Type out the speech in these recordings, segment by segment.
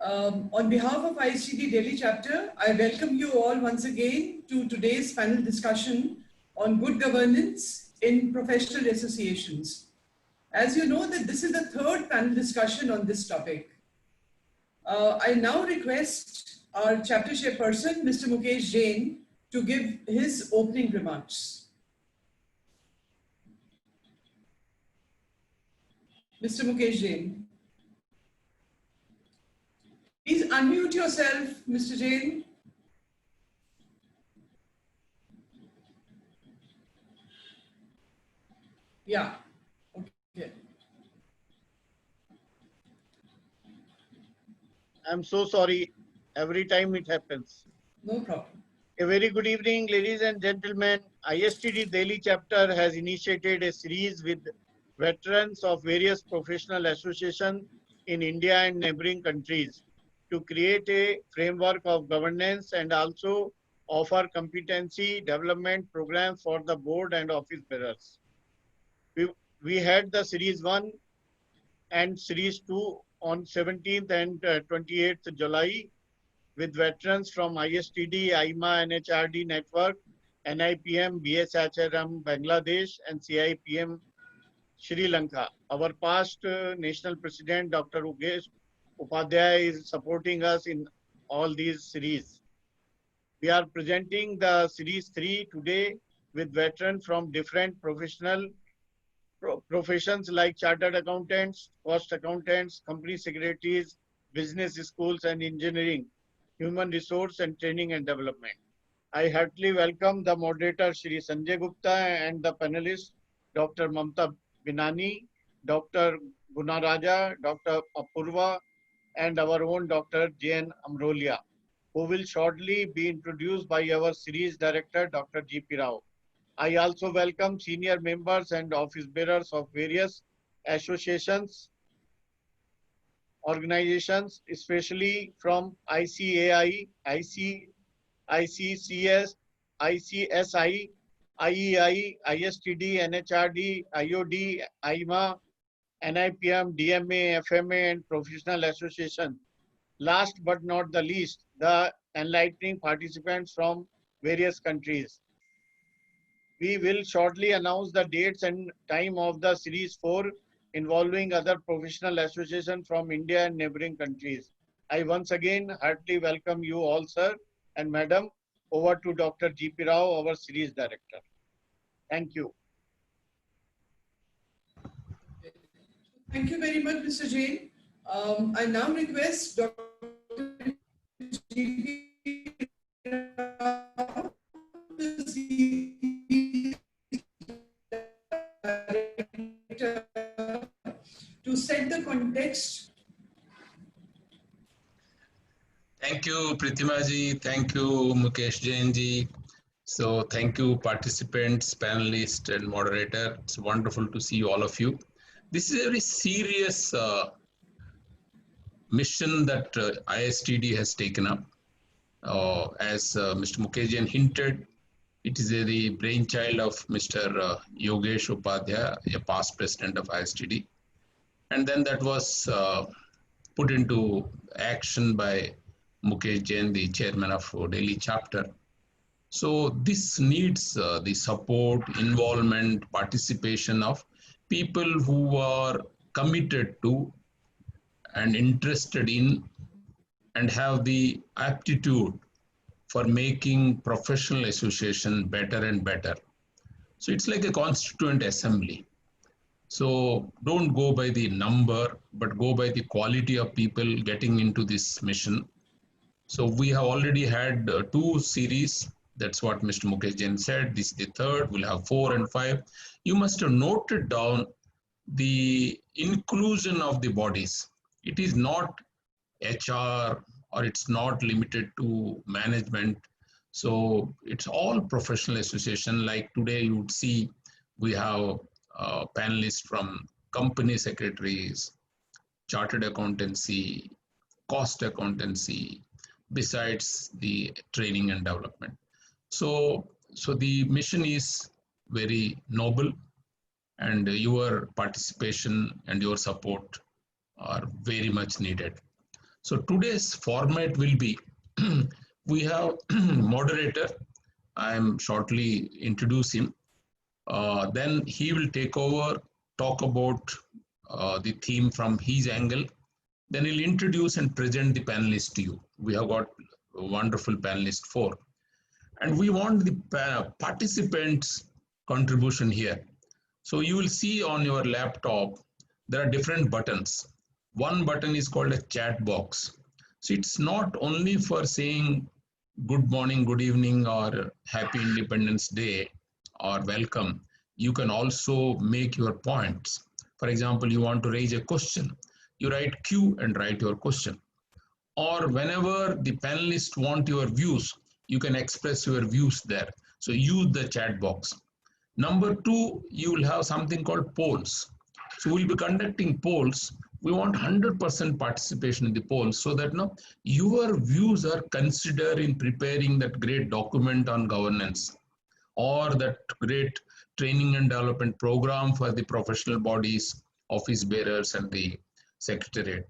On behalf of ISTD Delhi chapter, I welcome you all once again to today's panel discussion on good governance in professional associations. As you know that this is the third panel discussion on this topic. I now request our chapter chairperson, Mr. Mukesh Jain, to give his opening remarks. Mr. Mukesh Jain. Please unmute yourself, Mr. Jain. Yeah, okay. I'm so sorry. Every time it happens. No problem. A very good evening, ladies and gentlemen. ISTD Delhi chapter has initiated a series with veterans of various professional associations in India and neighboring countries to create a framework of governance and also offer competency development programs for the board and office bearers. We had the series 1 and series 2 on 17th and 28th July with veterans from ISTD, IMA, NHRD network, NIPM, BSHRM, Bangladesh, and CIPM, Sri Lanka. Our past national president, Dr. Yogesh Upadhyay, is supporting us in all these series. We are presenting the series 3 today with veterans from different professions like chartered accountants, cost accountants, company secretaries, business schools and engineering, human resource and training and development. I heartily welcome the moderator Shri Sanjay Gupta and the panelists Dr. Mamta Binani, Dr. Gunaraja, Dr. Apurva and our own Dr. J.N. Amrolia, who will shortly be introduced by our series director Dr. G.P. Rao. I also welcome senior members and office bearers of various associations, organizations, especially from ICAI, ICCS, ICSI, IEI, ISTD, NHRD, IOD, IMA, NIPM, DMA, FMA, and professional association. Last but not the least, the enlightening participants from various countries. We will shortly announce the dates and time of the series 4 involving other professional associations from India and neighboring countries. I once again heartily welcome you all, sir and madam. Over to Dr. G.P. Rao, our series director. Thank you. Thank you very much, Mr. Jain. I now request Dr. G.P. Rao, to set the context. Thank you, Pritima ji. Thank you, Mukesh Jain ji. So thank you, participants, panelists, and moderator. It's wonderful to see all of you. This is a very serious mission that ISTD has taken up. As Mr. Mukesh Jain hinted, it is the brainchild of Mr. Yogesh Upadhyay, a past president of ISTD. And then that was put into action by Mukesh Jain, the chairman of Delhi chapter. So this needs the support, involvement, participation of people who are committed to and interested in and have the aptitude for making professional association better and better. So it's like a constituent assembly. So don't go by the number, but go by the quality of people getting into this mission. So we have already had 2 series. That's what Mr. Mukesh Jain said. This is the third. We'll have 4 and 5. You must have noted down the inclusion of the bodies. It is not HR or it's not limited to management. So it's all professional association. Like today you would see we have panelists from company secretaries, chartered accountancy, cost accountancy, besides the training and development. So the mission is very noble, and your participation and your support are very much needed. So today's format will be, we have moderator. I am shortly introduce him. Then he will take over, talk about the theme from his angle. Then he'll introduce and present the panelists to you. We have got a wonderful panelist 4. And we want the participants' contribution here. So you will see on your laptop, there are different buttons. One button is called a chat box. So it's not only for saying good morning, good evening, or happy Independence Day, or welcome. You can also make your points. For example, you want to raise a question. You write Q and write your question. Or whenever the panelists want your views, you can express your views there. So use the chat box. Number 2, you will have something called polls. So we'll be conducting polls. We want 100% participation in the polls so that your views are considered in preparing that great document on governance or that great training and development program for the professional bodies, office bearers, and the secretariat.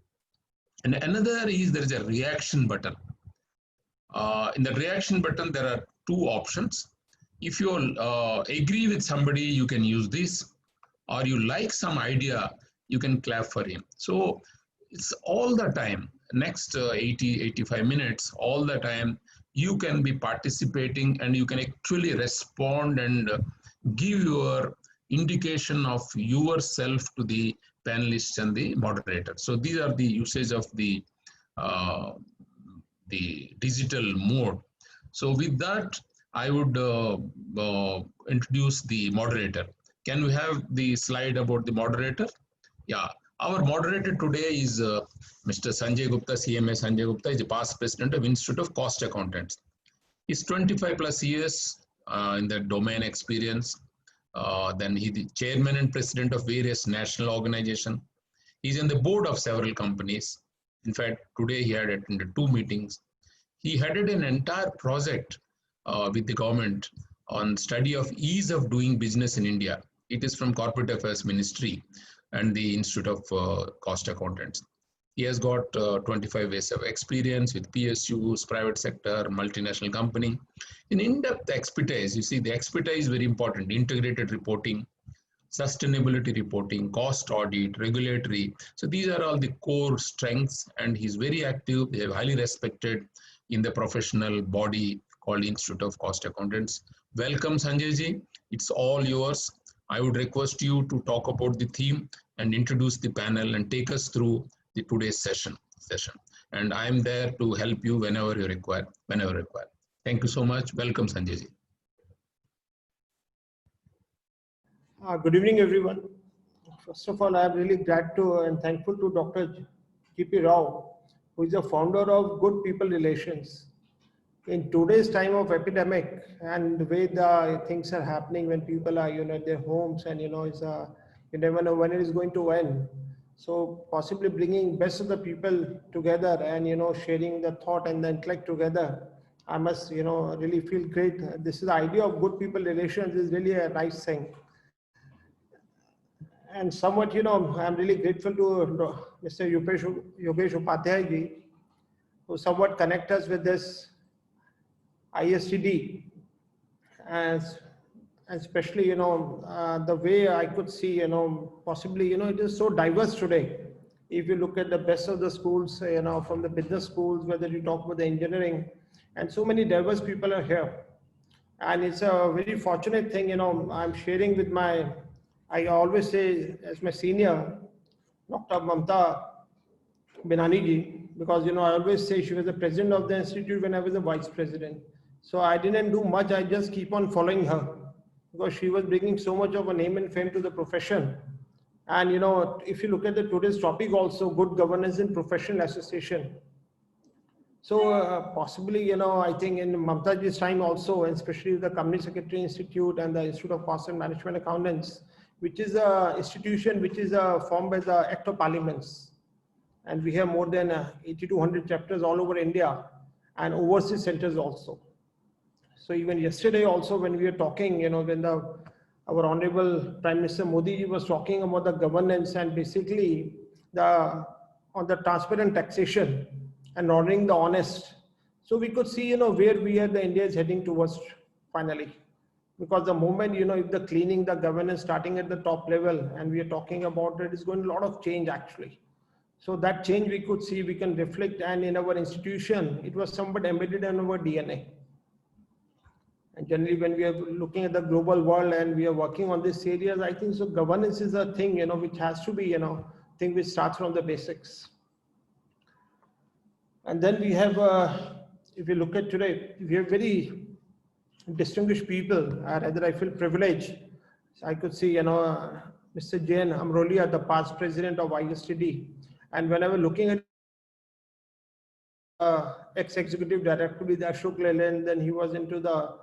And another is there is a reaction button. In the reaction button, there are 2 options. If you agree with somebody, you can use this, or you like some idea, you can clap for him. So it's all the time, next 85 minutes, all the time, you can be participating and you can actually respond and give your indication of yourself to the panelists and the moderator. So these are the usage of the digital mode. So with that, I would introduce the moderator. Can we have the slide about the moderator? Yeah, our moderator today is Mr. Sanjay Gupta, CMA Sanjay Gupta is the past president of Institute of Cost Accountants. He's 25 plus years in the domain experience. Then he's the chairman and president of various national organizations. He's in the board of several companies. In fact, today he had attended 2 meetings. He headed an entire project with the government on study of ease of doing business in India. It is from Corporate Affairs Ministry and the Institute of Cost Accountants. He has got 25 years of experience with PSUs, private sector, multinational company. In in-depth expertise, you see the expertise is very important, integrated reporting, sustainability reporting, cost audit, regulatory. So these are all the core strengths, and he's very active. They are highly respected in the professional body called Institute of Cost Accountants. Welcome, Sanjay ji. It's all yours. I would request you to talk about the theme and introduce the panel and take us through the today's session. And I am there to help you whenever you require, Thank you so much. Welcome, Sanjay ji. Good evening, everyone. First of all, I am really glad to and thankful to Dr. G.P. Rao, who is the founder of Good People Relations. In today's time of epidemic and the way the things are happening when people are, at their homes and, it's you never know when it is going to end. So possibly bringing best of the people together and, sharing the thought and the intellect together. I must, really feel great. This is the idea of good people relations is really a nice thing. And somewhat, I'm really grateful to Mr. Yogesh Upadhyay ji, who somewhat connect us with this ISTD, and especially, the way I could see, possibly, it is so diverse today. If you look at the best of the schools, from the business schools, whether you talk about the engineering, and so many diverse people are here. And it's a very fortunate thing, I'm sharing with I always say as my senior, Dr. Mamta Benani ji, because, I always say she was the president of the institute when I was the vice president. So I didn't do much. I just keep on following her because she was bringing so much of a name and fame to the profession. And, if you look at the today's topic also, good governance in professional association. So possibly, I think in Mamta ji's time also, and especially the Company Secretary Institute and the Institute of Cost and Management Accountants, which is an institution which is formed by the Act of Parliaments. And we have more than 8,200 chapters all over India and overseas centers also. So even yesterday also when we were talking, when our Honorable Prime Minister Modi ji was talking about the governance and basically on the transparent taxation, and honoring the honest. So we could see, where the India is heading towards finally. Because the moment, if the cleaning, the governance starting at the top level, and we are talking about it, is going to a lot of change actually. So that change we could see, we can reflect, and in our institution, it was somewhat embedded in our DNA. And generally, when we are looking at the global world and we are working on these areas, I think so governance is a thing, which has to be, thing which starts from the basics. And then we have, if you look at today, we have very distinguished people, rather I feel privileged. I could see, Mr. Jain Amrolia, the past president of ISTD. And whenever looking at ex-executive director with Ashok Leyland, then he was into the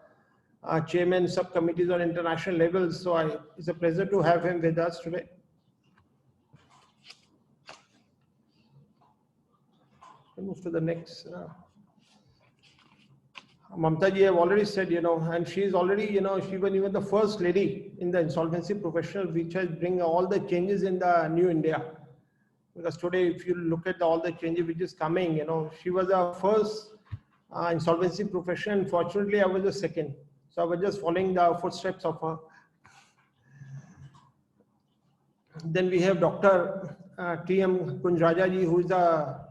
chairman subcommittees on international levels. So it's a pleasure to have him with us today. We'll move to the next. Mamta ji, I've already said, and she's already, she was even the first lady in the insolvency professional, which has bring all the changes in the new India. Because today, if you look at all the changes which is coming, she was the first insolvency professional. Unfortunately, I was the second. So I was just following the footsteps of her. Then we have Dr. T.M. Kunjraja ji, who is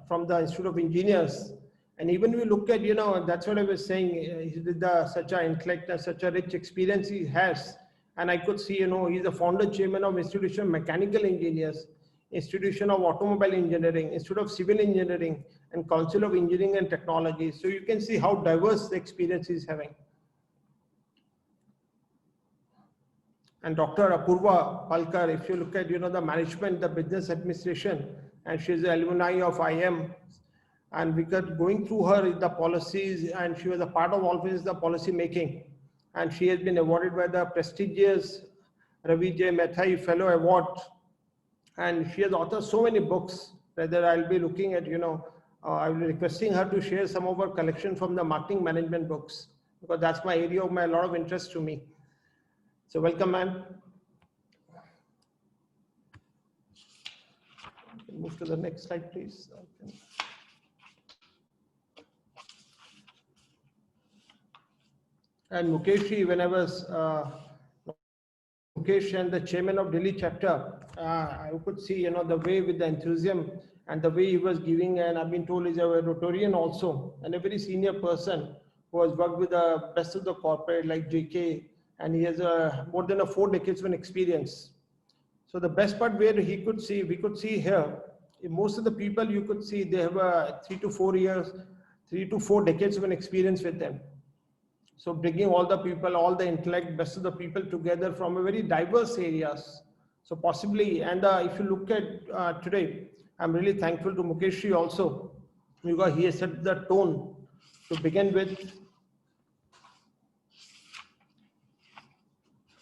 from the Institute of Engineers. And even we look at, that's what I was saying, with such an intellect and such a rich experience he has. And I could see, he's the founder chairman of Institution of Mechanical Engineers, Institution of Automobile Engineering, Institute of Civil Engineering, and Council of Engineering and Technology. So you can see how diverse the experience he's having. And Dr. Apurva Palkar, if you look at, the management, the business administration, and she's an alumni of IM. And we got going through her the policies, and she was a part of always the policy making. And she has been awarded by the prestigious Ravi J. Mehta Fellow Award. And she has authored so many books that I'll be looking at, I'll be requesting her to share some of her collection from the marketing management books, because that's my area of a lot of interest to me. So welcome, ma'am. Move to the next slide, please. And Mukesh, when I was Mukesh and the chairman of Delhi chapter, I could see, the way with the enthusiasm and the way he was giving, and I've been told he's a Rotarian also, and a very senior person who has worked with the best of the corporate like JK, and he has more than 4 decades of experience. So the best part where we could see here, most of the people you could see, they have 3 to 4 decades of an experience with them. So bringing all the people, all the intellect, best of the people together from a very diverse areas. So possibly, and if you look at today, I'm really thankful to Mukesh also, because he has set the tone to begin with.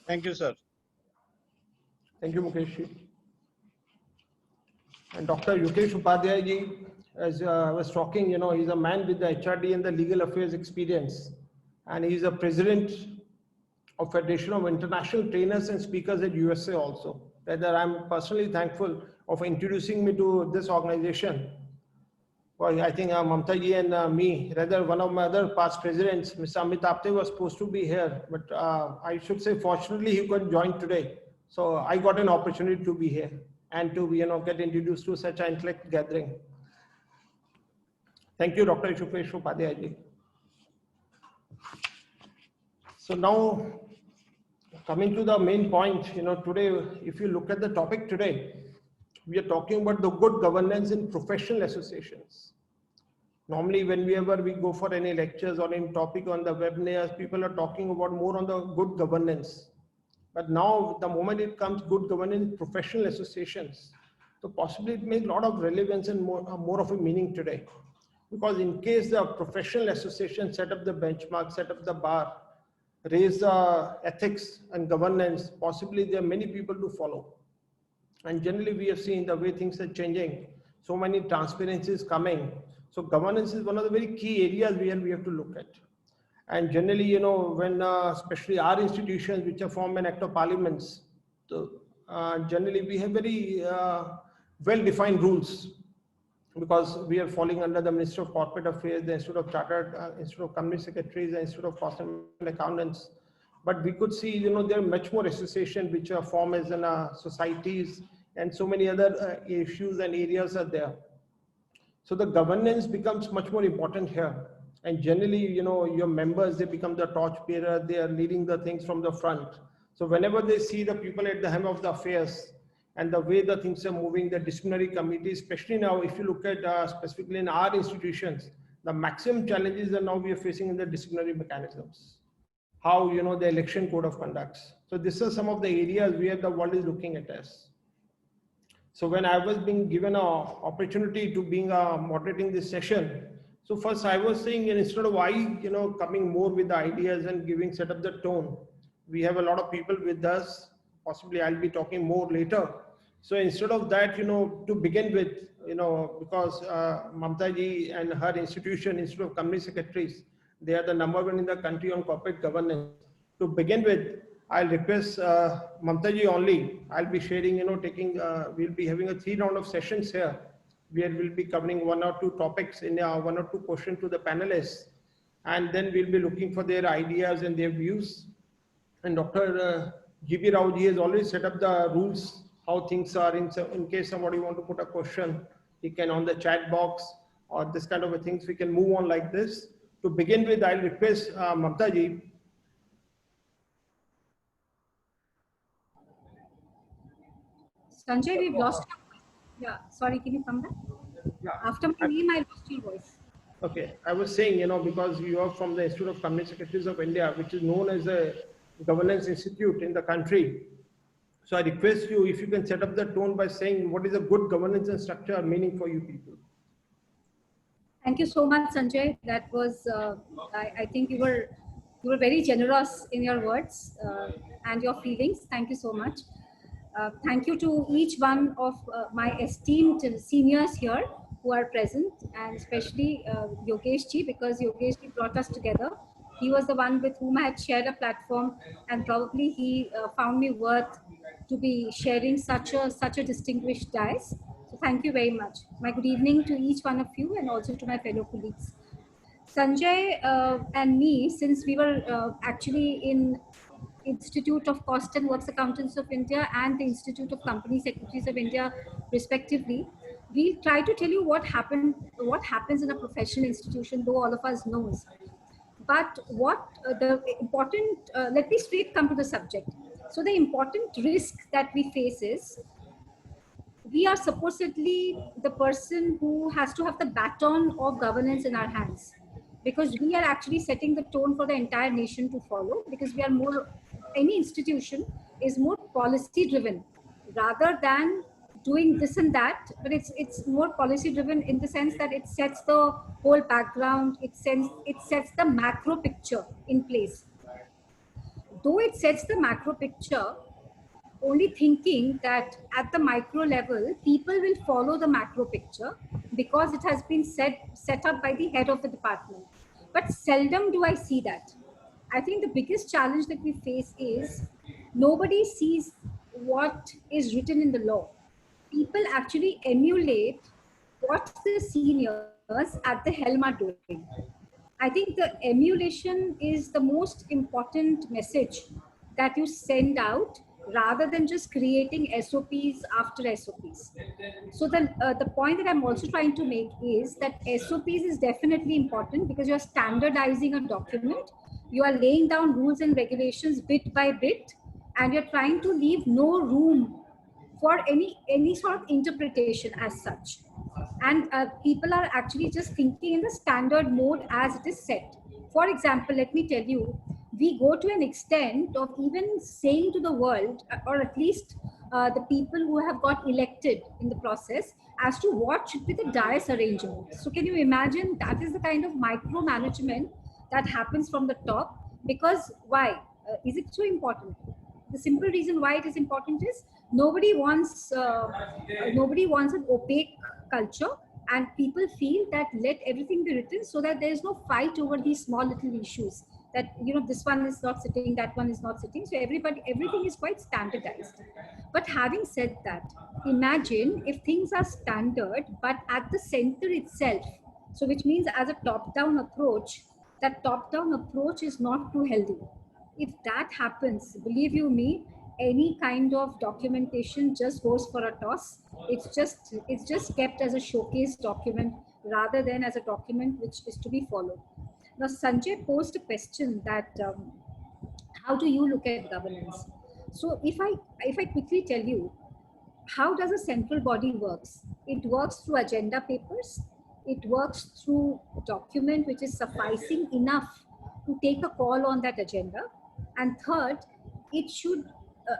Thank you, sir. Thank you, Mukesh. And Dr. Yogesh Upadhyay ji, as I was talking, he's a man with the HRD and the legal affairs experience. And he's a president of Federation of International Trainers and Speakers at USA also. Rather, I'm personally thankful of introducing me to this organization. Well, I think Mamta ji and me, rather one of my other past presidents, Mr. Amit Apte, was supposed to be here, but I should say fortunately he couldn't join today. So I got an opportunity to be here and to get introduced to such an intellect gathering. Thank you, Dr. Yogesh Upadhyay ji. So now, coming to the main point, today, if you look at the topic today, we are talking about the good governance in professional associations. Normally, whenever we go for any lectures or any topic on the webinars, people are talking about more on the good governance. But now, the moment it comes good governance in professional associations, so possibly it makes a lot of relevance and more of a meaning today. Because in case the professional association set up the benchmark, set up the bar, raise the ethics and governance, possibly there are many people to follow. And generally we have seen the way things are changing, so many transparencies coming. So governance is one of the very key areas where we have to look at. And generally, when especially our institutions which are formed an act of parliaments, so generally we have very well-defined rules because we are falling under the Ministry of Corporate Affairs, the Institute of Chartered, Institute of Company Secretaries, the Institute of Cost and Accountants. But we could see, there are much more associations which are formed as in societies, and so many other issues and areas are there. So the governance becomes much more important here. And generally, your members, they become the torch bearer. They are leading the things from the front. So whenever they see the people at the helm of the affairs and the way the things are moving, the disciplinary committee, especially now, if you look at specifically in our institutions, the maximum challenges that now we are facing in the disciplinary mechanisms. How, the election code of conducts. So these are some of the areas where the world is looking at us. So when I was being given an opportunity to being moderating this session, so first I was saying, instead of coming more with the ideas and set up the tone, we have a lot of people with us. Possibly I'll be talking more later. So instead of that, to begin with, because Mamta ji and her institution, Institute of Company Secretaries, they are the #1 in the country on corporate governance. To begin with, I'll request Mamta ji only. I'll be sharing, we'll be having a 3 round of sessions here, where we'll be covering 1 or 2 topics in 1 or 2 questions to the panelists. And then we'll be looking for their ideas and their views. And Dr. G.B. Rao ji has already set up the rules, how things are in case somebody want to put a question, he can on the chat box or this kind of things, we can move on like this. To begin with, I'll request Mamta ji. Sanjay, we've lost your voice. Yeah, sorry, can you come back? Yeah. After my name, I lost your voice. Okay, I was saying, because you are from the Institute of Company Secretaries of India, which is known as a governance institute in the country. So I request you, if you can set up the tone by saying what is a good governance and structure meaning for you people. Thank you so much, Sanjay. That was, I think you were very generous in your words and your feelings. Thank you so much. Thank you to each one of my esteemed seniors here who are present, and especially Yogesh ji, because Yogesh ji brought us together. He was the one with whom I had shared a platform, and probably he found me worth to be sharing such a distinguished dais. So thank you very much. My good evening to each one of you and also to my fellow colleagues. Sanjay and me, since we were actually in Institute of Cost and Works Accountants of India and the Institute of Company Secretaries of India, respectively, we try to tell you what happens in a professional institution, though all of us knows. But what the important, let me straight come to the subject. So the important risk that we face is, we are supposedly the person who has to have the baton of governance in our hands, because we are actually setting the tone for the entire nation to follow, because we are more, any institution is more policy driven rather than doing this and that, but it's more policy driven in the sense that it sets the whole background, it sets the macro picture in place. Though it sets the macro picture, only thinking that at the micro level, people will follow the macro picture because it has been set up by the head of the department. But seldom do I see that. I think the biggest challenge that we face is nobody sees what is written in the law. People actually emulate what the seniors at the helm are doing. I think the emulation is the most important message that you send out, rather than just creating SOPs after SOPs. So the point that I'm also trying to make is that SOPs is definitely important because you're standardizing a document, you are laying down rules and regulations bit by bit, and you're trying to leave no room for any sort of interpretation as such. And people are actually just thinking in the standard mode as it is set. For example, let me tell you, we go to an extent of even saying to the world, or at least the people who have got elected in the process, as to what should be the dais arrangement. So can you imagine, that is the kind of micromanagement that happens from the top. Because why? Is it so important? The simple reason why it is important is nobody wants an opaque culture, and people feel that let everything be written so that there is no fight over these small little issues. that, you know, this one is not sitting, that one is not sitting. So everything is quite standardized. But having said that, imagine if things are standard, but at the center itself, so which means as a top-down approach, that top-down approach is not too healthy. If that happens, believe you me, any kind of documentation just goes for a toss. It's just kept as a showcase document rather than as a document which is to be followed. Now, Sanjay posed a question that how do you look at governance? So if I quickly tell you, how does a central body works? It works through agenda papers. It works through a document which is sufficing enough to take a call on that agenda. And third, it should,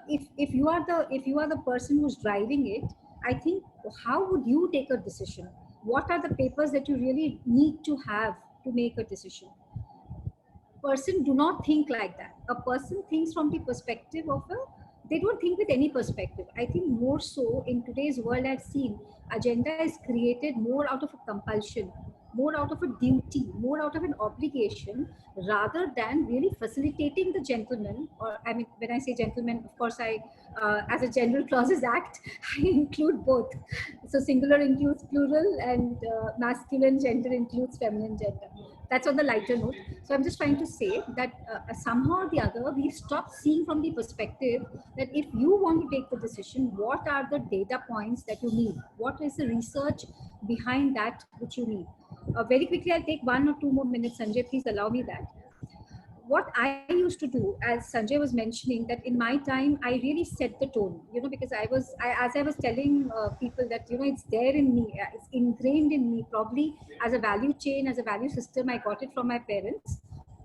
if you are the person who's driving it, I think, how would you take a decision? What are the papers that you really need to have to make a decision? Person do not think like that. A person thinks from the perspective of they don't think with any perspective. I think more so in today's world, I've seen agenda is created more out of a compulsion, more out of a duty, more out of an obligation, rather than really facilitating the gentleman. Or I mean, when I say gentleman, of course, as a General Clauses Act, I include both. So singular includes plural, and masculine gender includes feminine gender. That's on the lighter note. So I'm just trying to say that somehow or the other, we've stopped seeing from the perspective that if you want to take the decision, what are the data points that you need? What is the research behind that which you need? Very quickly, I'll take 1 or 2 more minutes. Sanjay, please allow me that. What I used to do, as Sanjay was mentioning, that in my time, I really set the tone, you know, because as I was telling people that, you know, it's there in me, it's ingrained in me, probably as a value chain, as a value system, I got it from my parents,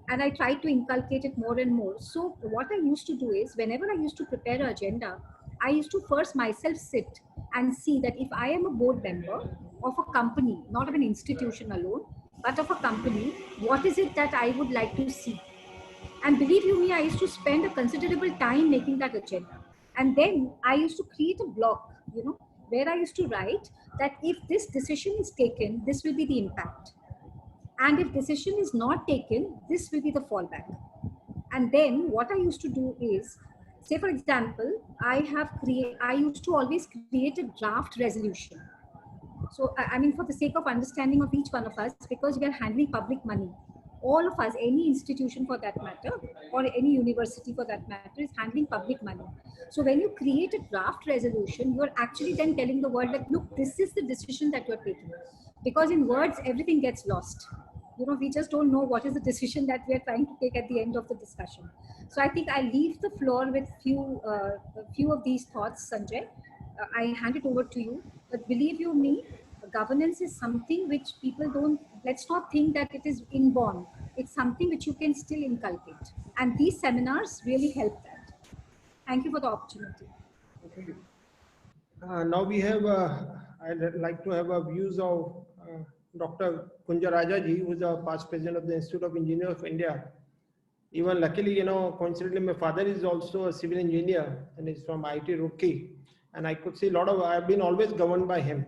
and I tried to inculcate it more and more. So what I used to do is, whenever I used to prepare an agenda, I used to first myself sit and see that if I am a board member of a company, not of an institution alone, but of a company, what is it that I would like to see? And believe you me, I used to spend a considerable time making that agenda. And then I used to create a block, you know, where I used to write that if this decision is taken, this will be the impact. And if decision is not taken, this will be the fallback. And then what I used to do is, say for example, I used to always create a draft resolution. So I mean, for the sake of understanding of each one of us, because we are handling public money, all of us, any institution for that matter, or any university for that matter, is handling public money. So when you create a draft resolution, you're actually then telling the world that, look, this is the decision that you're taking. Because in words, everything gets lost. You know, we just don't know what is the decision that we are trying to take at the end of the discussion. So I think I leave the floor with a few of these thoughts, Sanjay. I hand it over to you. But believe you me, governance is something which people don't, let's not think that it is inborn. It's something which you can still inculcate. And these seminars really help that. Thank you for the opportunity. Okay. Now we have, I'd like to have views of Dr. Kunja Rajaji, who is a past president of the Institute of Engineers of India. Even luckily, you know, coincidentally, my father is also a civil engineer and is from IIT Roorkee. And I could see I've been always governed by him.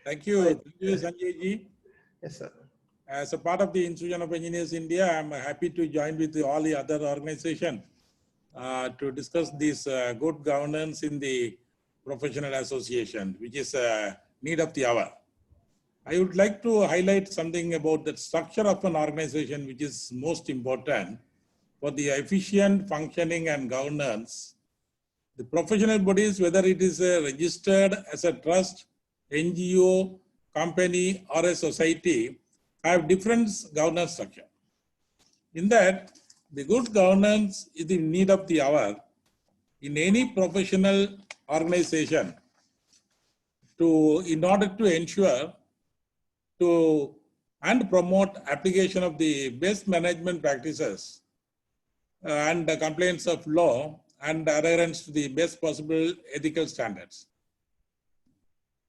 Thank you, Sanjay ji. Yes, sir. As a part of the Institute of Engineers India, I'm happy to join with all the other organizations to discuss this good governance in the professional association, which is a need of the hour. I would like to highlight something about the structure of an organization, which is most important for the efficient functioning and governance. The professional bodies, whether it is registered as a trust, NGO, company, or a society, have different governance structure. In that, the good governance is the need of the hour in any professional organization in order to ensure and promote application of the best management practices and the compliance of law and adherence to the best possible ethical standards.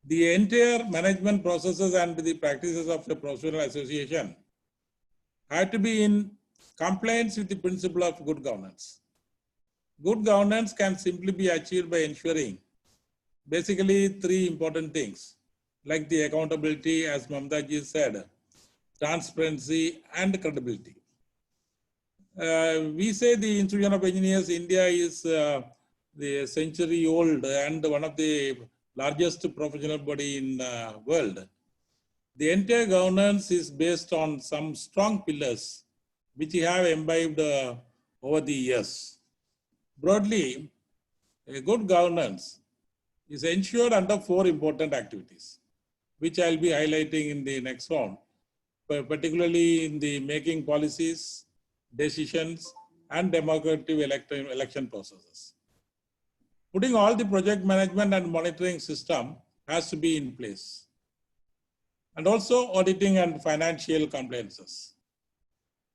The entire management processes and the practices of the professional association have to be in compliance with the principle of good governance. Good governance can simply be achieved by ensuring basically 3 important things, like the accountability, as Mamta ji said, transparency, and credibility. We say the Institution of Engineers India is the century old and one of the largest professional body in the world. The entire governance is based on some strong pillars which we have imbibed over the years. Broadly, a good governance is ensured under 4 important activities, which I'll be highlighting in the next round, particularly in the making policies, decisions, and democratic election processes. Putting all the project management and monitoring system has to be in place. And also auditing and financial compliances.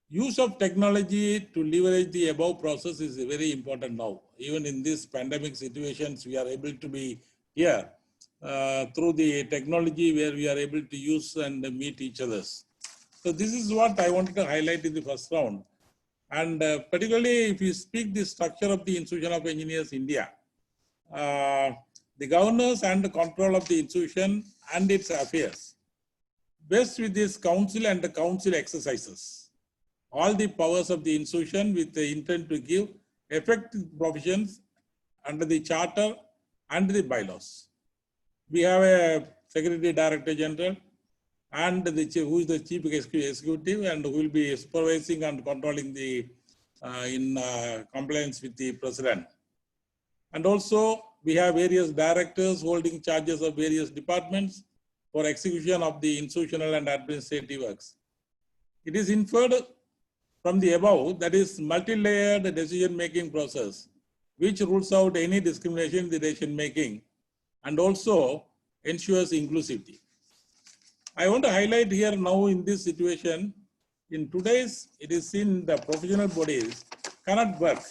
Use of technology to leverage the above process is very important now. Even in this pandemic situations, we are able to be here through the technology where we are able to use and meet each other. So this is what I wanted to highlight in the first round. And particularly if you speak the structure of the Institution of Engineers India, the governance and the control of the institution and its affairs, best with this council and the council exercises all the powers of the institution with the intent to give effective provisions under the charter and the bylaws. We have a Secretary Director General and who is the Chief Executive and who will be supervising and controlling the compliance with the President. And also we have various directors holding charges of various departments for execution of the institutional and administrative works. It is inferred from the above that is multi-layered decision-making process, which rules out any discrimination in the decision-making and also ensures inclusivity. I want to highlight here now in this situation, in today's, it is seen the professional bodies cannot work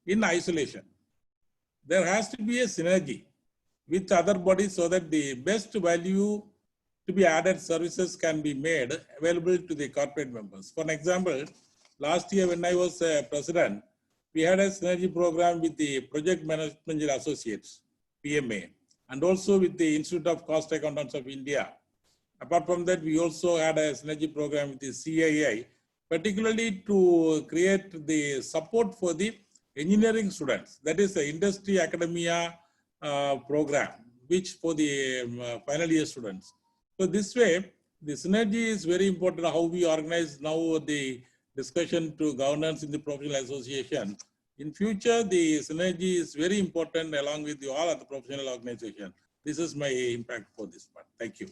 in isolation. There has to be a synergy with other bodies so that the best value to be added services can be made available to the corporate members. For an example, last year when I was president, we had a synergy program with the Project Management Associates, PMA, and also with the Institute of Cost Accountants of India. Apart from that, we also had a synergy program with the CII, particularly to create the support for the engineering students. That is the industry academia program, which for the final year students. So this way, the synergy is very important how we organize now the discussion to governance in the professional association. In future, the synergy is very important along with the all other professional organizations. This is my impact for this part. Thank you.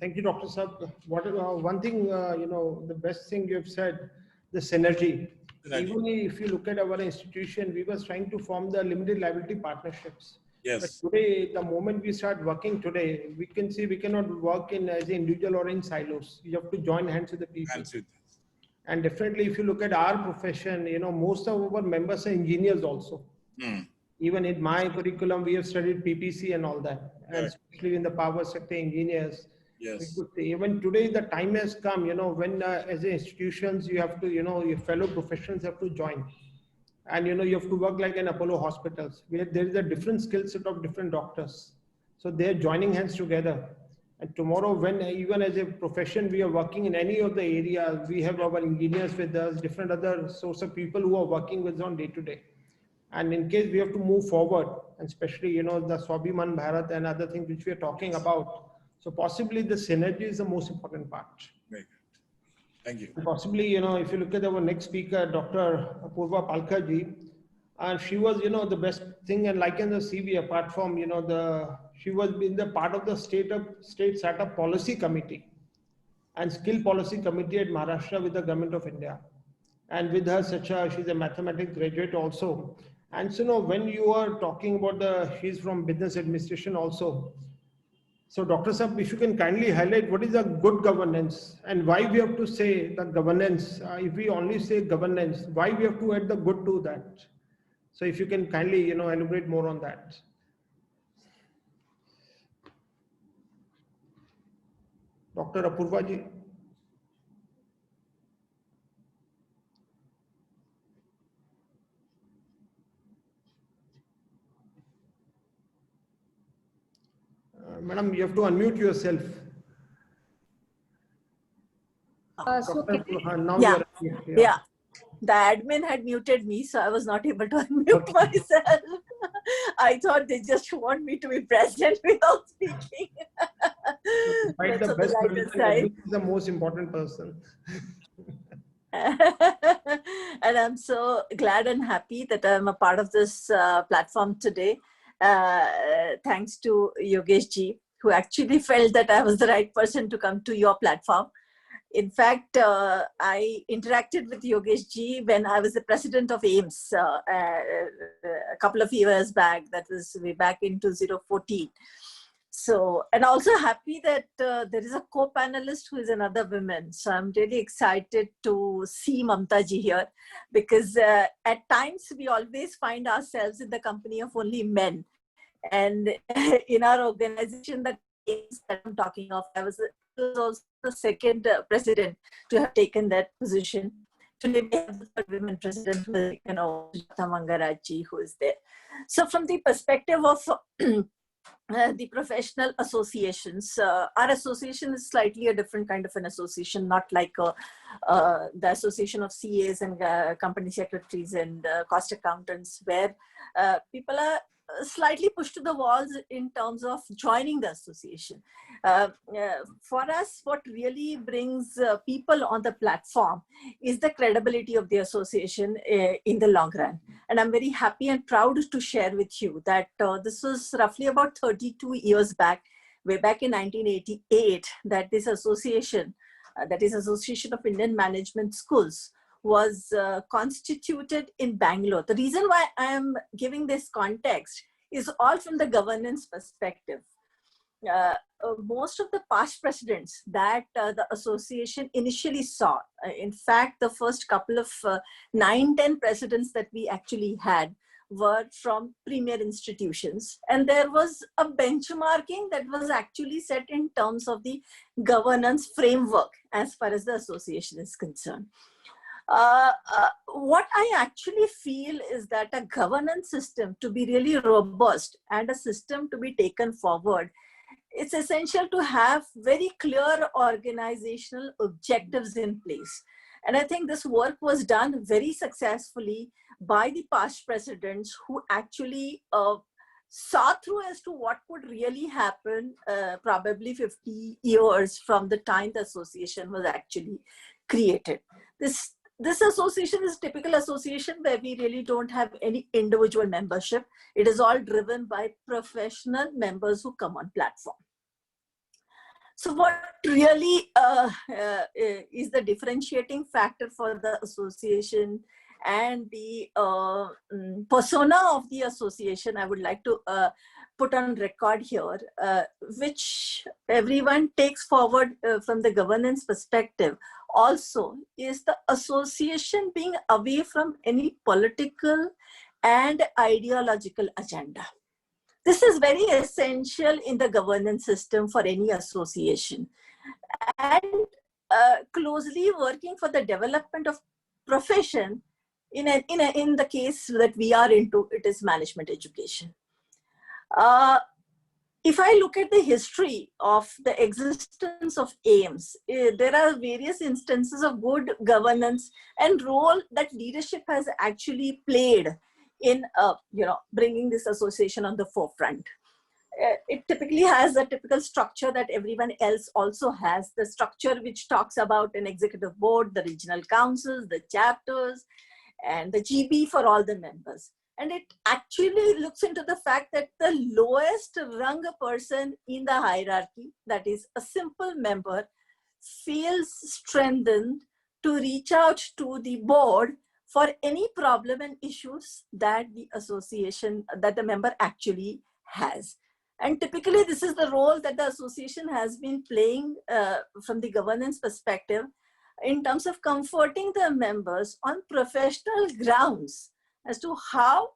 Thank you, Dr. Saab. One thing, the best thing you've said, the synergy. Even if you look at our institution, we were trying to form the limited liability partnerships. Yes. But today, the moment we start working today, we can see we cannot work in as an individual or in silos. You have to join hands with the people. And definitely, if you look at our profession, most of our members are engineers also. Even in my curriculum, we have studied PPC and all that, and especially in the power sector engineers. Yes. Even today, the time has come, when as institutions, you have to, your fellow professionals have to join. And, you have to work like an Apollo hospitals, where there is a different skill set of different doctors. So they're joining hands together. And tomorrow, when even as a profession, we are working in any of the areas, we have our engineers with us, different other source of people who are working with us on day to day. And in case we have to move forward, and especially, the Swabhiman Bharat and other things which we are talking about. So possibly the synergy is the most important part. Very good. Thank you. And possibly, if you look at our next speaker, Dr. Apurva Palkar ji, and she was, the best thing, and like in the CV, apart from, she was in the part of the state startup policy committee and skill policy committee at Maharashtra with the government of India. And with her, she's a mathematics graduate also. And so, when you are talking about she's from business administration also. So, Dr. Saab, if you can kindly highlight what is a good governance and why we have to say the governance. If we only say governance, why we have to add the good to that? So, if you can kindly, elaborate more on that. Dr. Apurva ji. Madam, you have to unmute yourself. So Now Yeah. you are, Yeah. The admin had muted me, so I was not able to unmute myself. I thought they just want me to be present without speaking. Despite That's the on best the lighter person, side. admin is the most important person. And I'm so glad and happy that I'm a part of this platform today. Thanks to Yogesh ji, who actually felt that I was the right person to come to your platform. In fact, I interacted with Yogesh ji when I was the president of AIMS a couple of years back. That was way back in 2014. So, and also happy that there is a co-panelist who is another woman. So I'm really excited to see Mamta ji here, because at times we always find ourselves in the company of only men. And in our organization that I'm talking of, I was also the second president to have taken that position. Today we have the third women president, Mangaraji, who is there. So from the perspective of the professional associations, our association is slightly a different kind of an association, not like the association of CAs and company secretaries and cost accountants, where people are slightly pushed to the walls in terms of joining the association. For us, what really brings people on the platform is the credibility of the association in the long run. And I'm very happy and proud to share with you that this was roughly about 32 years back, way back in 1988, that this association, that is Association of Indian Management Schools, was constituted in Bangalore. The reason why I am giving this context is all from the governance perspective. Most of the past presidents that the association initially saw, in fact, the first couple of 9-10 presidents that we actually had were from premier institutions. And there was a benchmarking that was actually set in terms of the governance framework as far as the association is concerned. What I actually feel is that a governance system to be really robust and a system to be taken forward, it's essential to have very clear organizational objectives in place. And I think this work was done very successfully by the past presidents, who actually saw through as to what would really happen probably 50 years from the time the association was actually created. This association is a typical association where we really don't have any individual membership. It is all driven by professional members who come on platform. So what really is the differentiating factor for the association and the persona of the association, I would like to put on record here, which everyone takes forward from the governance perspective, also is the association being away from any political and ideological agenda. This is very essential in the governance system for any association, and closely working for the development of profession. In the case that we are into, it is management education. If I look at the history of the existence of AIMS, there are various instances of good governance and role that leadership has actually played in bringing this association on the forefront. It typically has a typical structure that everyone else also has, the structure which talks about an executive board, the regional councils, the chapters, and the GB for all the members. And it actually looks into the fact that the lowest rung person in the hierarchy, that is a simple member, feels strengthened to reach out to the board for any problem and issues that the association, that the member actually has. And typically this is the role that the association has been playing from the governance perspective in terms of comforting the members on professional grounds as to how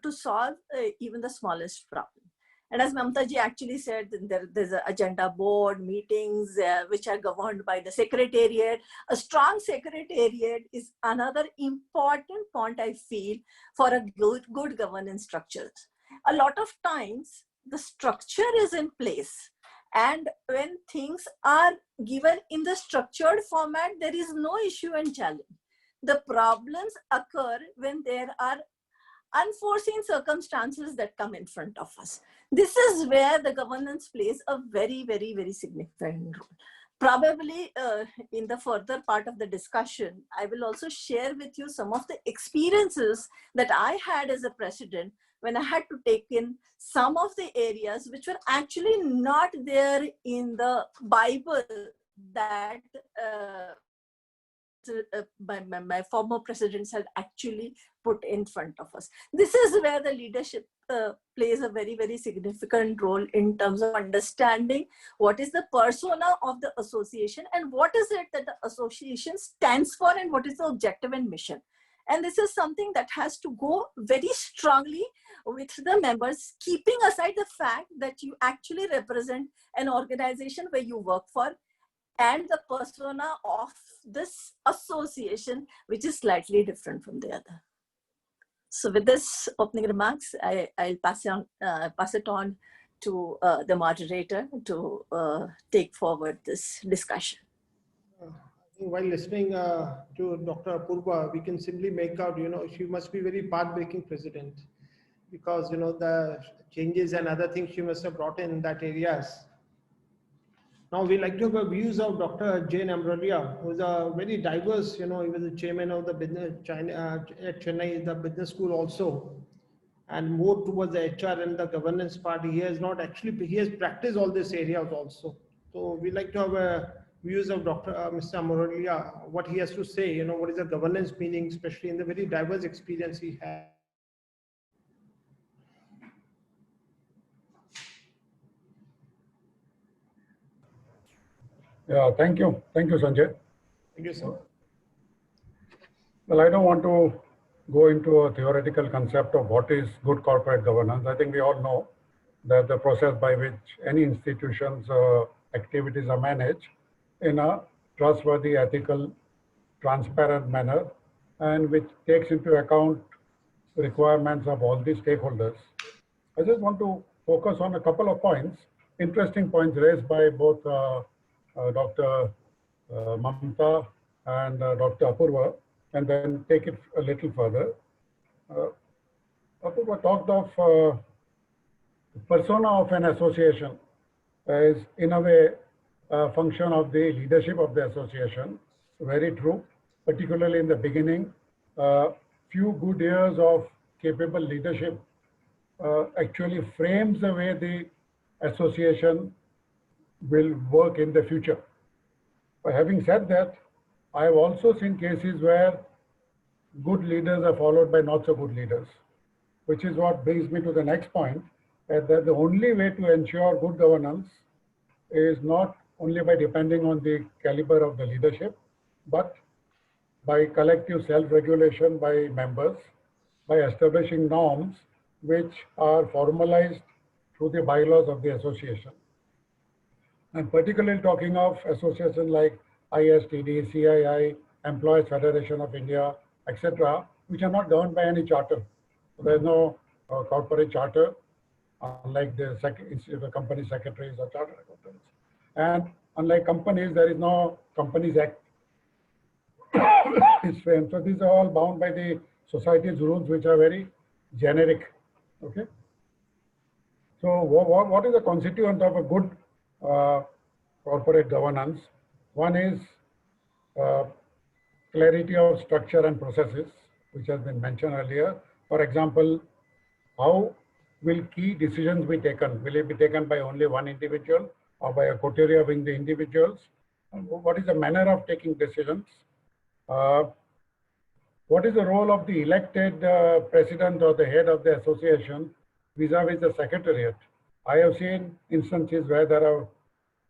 to solve even the smallest problem. And as Mamta ji actually said, there's an agenda board, meetings which are governed by the secretariat. A strong secretariat is another important point I feel for a good governance structure. A lot of times the structure is in place, And when things are given in the structured format, there is no issue and challenge. The problems occur when there are unforeseen circumstances that come in front of us. This is where the governance plays a very, very, very significant role. Probably in the further part of the discussion, I will also share with you some of the experiences that I had as a president when I had to take in some of the areas which were actually not there in the Bible that my former presidents had actually put in front of us. This is where the leadership plays a very, very significant role in terms of understanding what is the persona of the association and what is it that the association stands for and what is the objective and mission. And this is something that has to go very strongly with the members, keeping aside the fact that you actually represent an organization where you work for and the persona of this association, which is slightly different from the other. So with this opening remarks, I'll pass it on to the moderator to take forward this discussion. While listening to Dr. Apurva, we can simply make out, she must be very path-breaking president, because, the changes and other things she must have brought in that areas. Now we like to have views of Dr. Jane Ambrolia, who is a very diverse, he was the chairman of the business at Chennai, the business school also, and more towards the HR and the governance part. He has practiced all these areas also. So we like to have views of Mr. Ambrolia, what he has to say, what is the governance meaning, especially in the very diverse experience he has. Yeah, thank you. Thank you, Sanjay. Thank you, sir. Well, I don't want to go into a theoretical concept of what is good corporate governance. I think we all know that the process by which any institution's activities are managed in a trustworthy, ethical, transparent manner, and which takes into account the requirements of all the stakeholders. I just want to focus on a couple of points, interesting points raised by both Dr. Mamta and Dr. Apurva, and then take it a little further. Apurva talked of the persona of an association as, in a way, a function of the leadership of the association. Very true, particularly in the beginning. Few good years of capable leadership actually frames the way the association will work in the future. But having said that, I have also seen cases where good leaders are followed by not so good leaders, which is what brings me to the next point, that the only way to ensure good governance is not only by depending on the caliber of the leadership, but by collective self-regulation by members, by establishing norms which are formalized through the bylaws of the association. And particularly talking of associations like ISTD, CII, Employees Federation of India, etc., which are not governed by any charter. So there is no corporate charter, unlike the company secretaries or charter accountants. And unlike companies, there is no Companies Act. So these are all bound by the society's rules, which are very generic. Okay. So what is the constituent of a good corporate governance? One is clarity of structure and processes, which has been mentioned earlier. For example, how will key decisions be taken? Will it be taken by only one individual or by a coterie of the individuals? What is the manner of taking decisions? What is the role of the elected president or the head of the association vis-a-vis the secretariat? I have seen instances where there are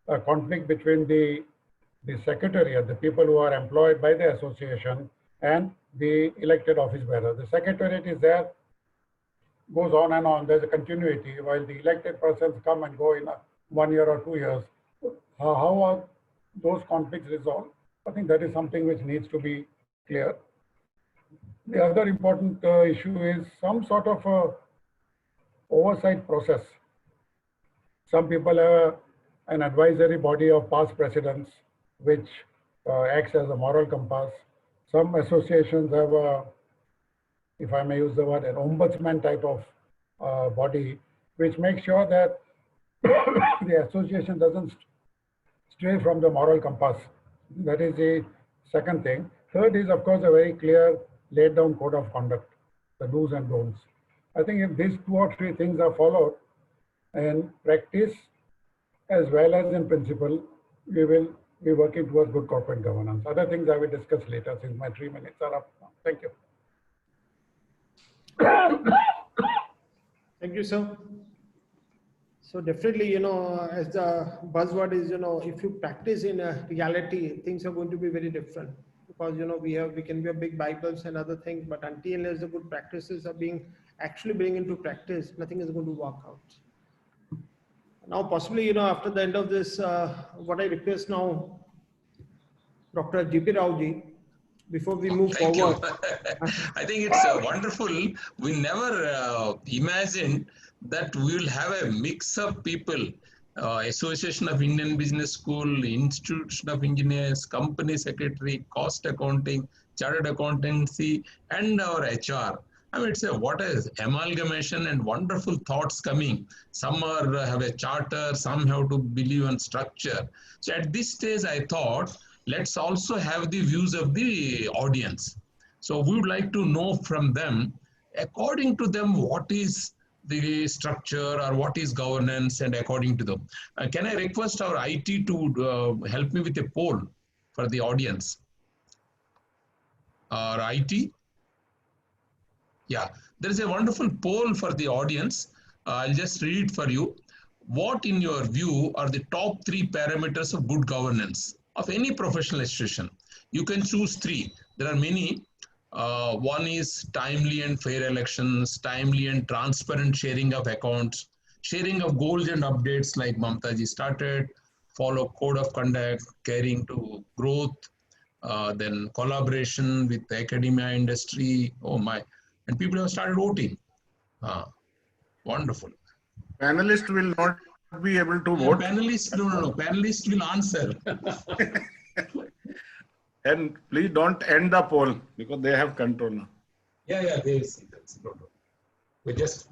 a conflict between the secretariat, the people who are employed by the association, and the elected office bearer. The secretariat is there, goes on and on, there's a continuity, while the elected persons come and go in 1 year or 2 years. How are those conflicts resolved? I think that is something which needs to be clear. The other important issue is some sort of oversight process. Some people have an advisory body of past precedents, which acts as a moral compass. Some associations have a, if I may use the word, an ombudsman type of body, which makes sure that the association doesn't stray from the moral compass. That is the second thing. Third is, of course, a very clear laid down code of conduct, the do's and don'ts. I think if these 2 or 3 things are followed in practice as well as in principle, we will be working towards good corporate governance. Other things I will discuss later since my 3 minutes are up now. Thank you. Thank you, sir. So definitely, as the buzzword is, if you practice in a reality, things are going to be very different, because, we can be a big Bibles and other things, but until as the good practices are being actually bring into practice, nothing is going to work out. Now, possibly, after the end of this, what I request now, Dr. G.P. Rao ji, before we move Thank forward. you. I think it's wonderful. We never imagined that we will have a mix of people, Association of Indian Business School, Institution of Engineers, Company Secretary, Cost Accounting, Chartered Accountancy, and our HR. I mean, what is amalgamation and wonderful thoughts coming. Some have a charter, some have to believe in structure. So at this stage, I thought, let's also have the views of the audience. So we would like to know from them, according to them, what is the structure or what is governance, and according to them. Can I request our IT to help me with a poll for the audience? Our IT? Yeah, there is a wonderful poll for the audience. I'll just read it for you. What, in your view, are the top 3 parameters of good governance of any professional institution? You can choose 3. There are many. One is timely and fair elections, timely and transparent sharing of accounts, sharing of goals and updates like Mamtaji started, follow code of conduct, carrying to growth, then collaboration with academia, industry. Oh my. And people have started voting. Wonderful. Panelists will not be able to vote. Panelists, no. Panelists will answer. And please don't end the poll because they have control now. Yeah, they will see. That's no problem. We just.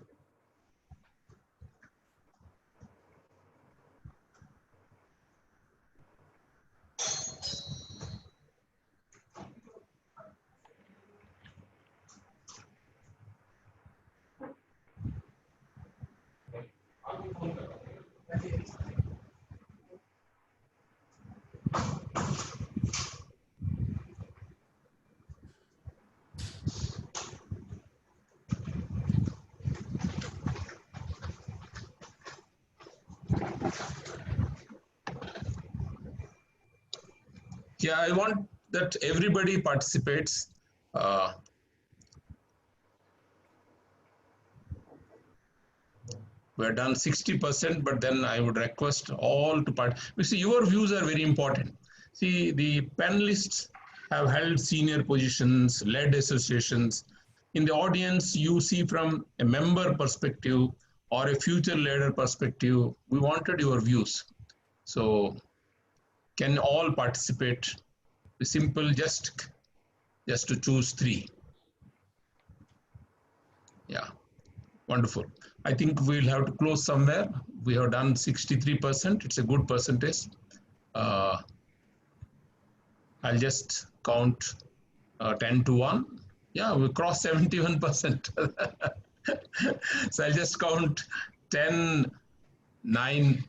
Yeah, I want that everybody participates. We're done 60%, but then I would request all to participate. You see, your views are very important. See, the panelists have held senior positions, led associations. In the audience, you see from a member perspective or a future leader perspective, we wanted your views. So, can all participate? Simple, just to choose 3. Yeah, wonderful. I think we'll have to close somewhere. We have done 63%. It's a good percentage. I'll just count 10 to 1. Yeah, we crossed 71%. So I'll just count 10, 9,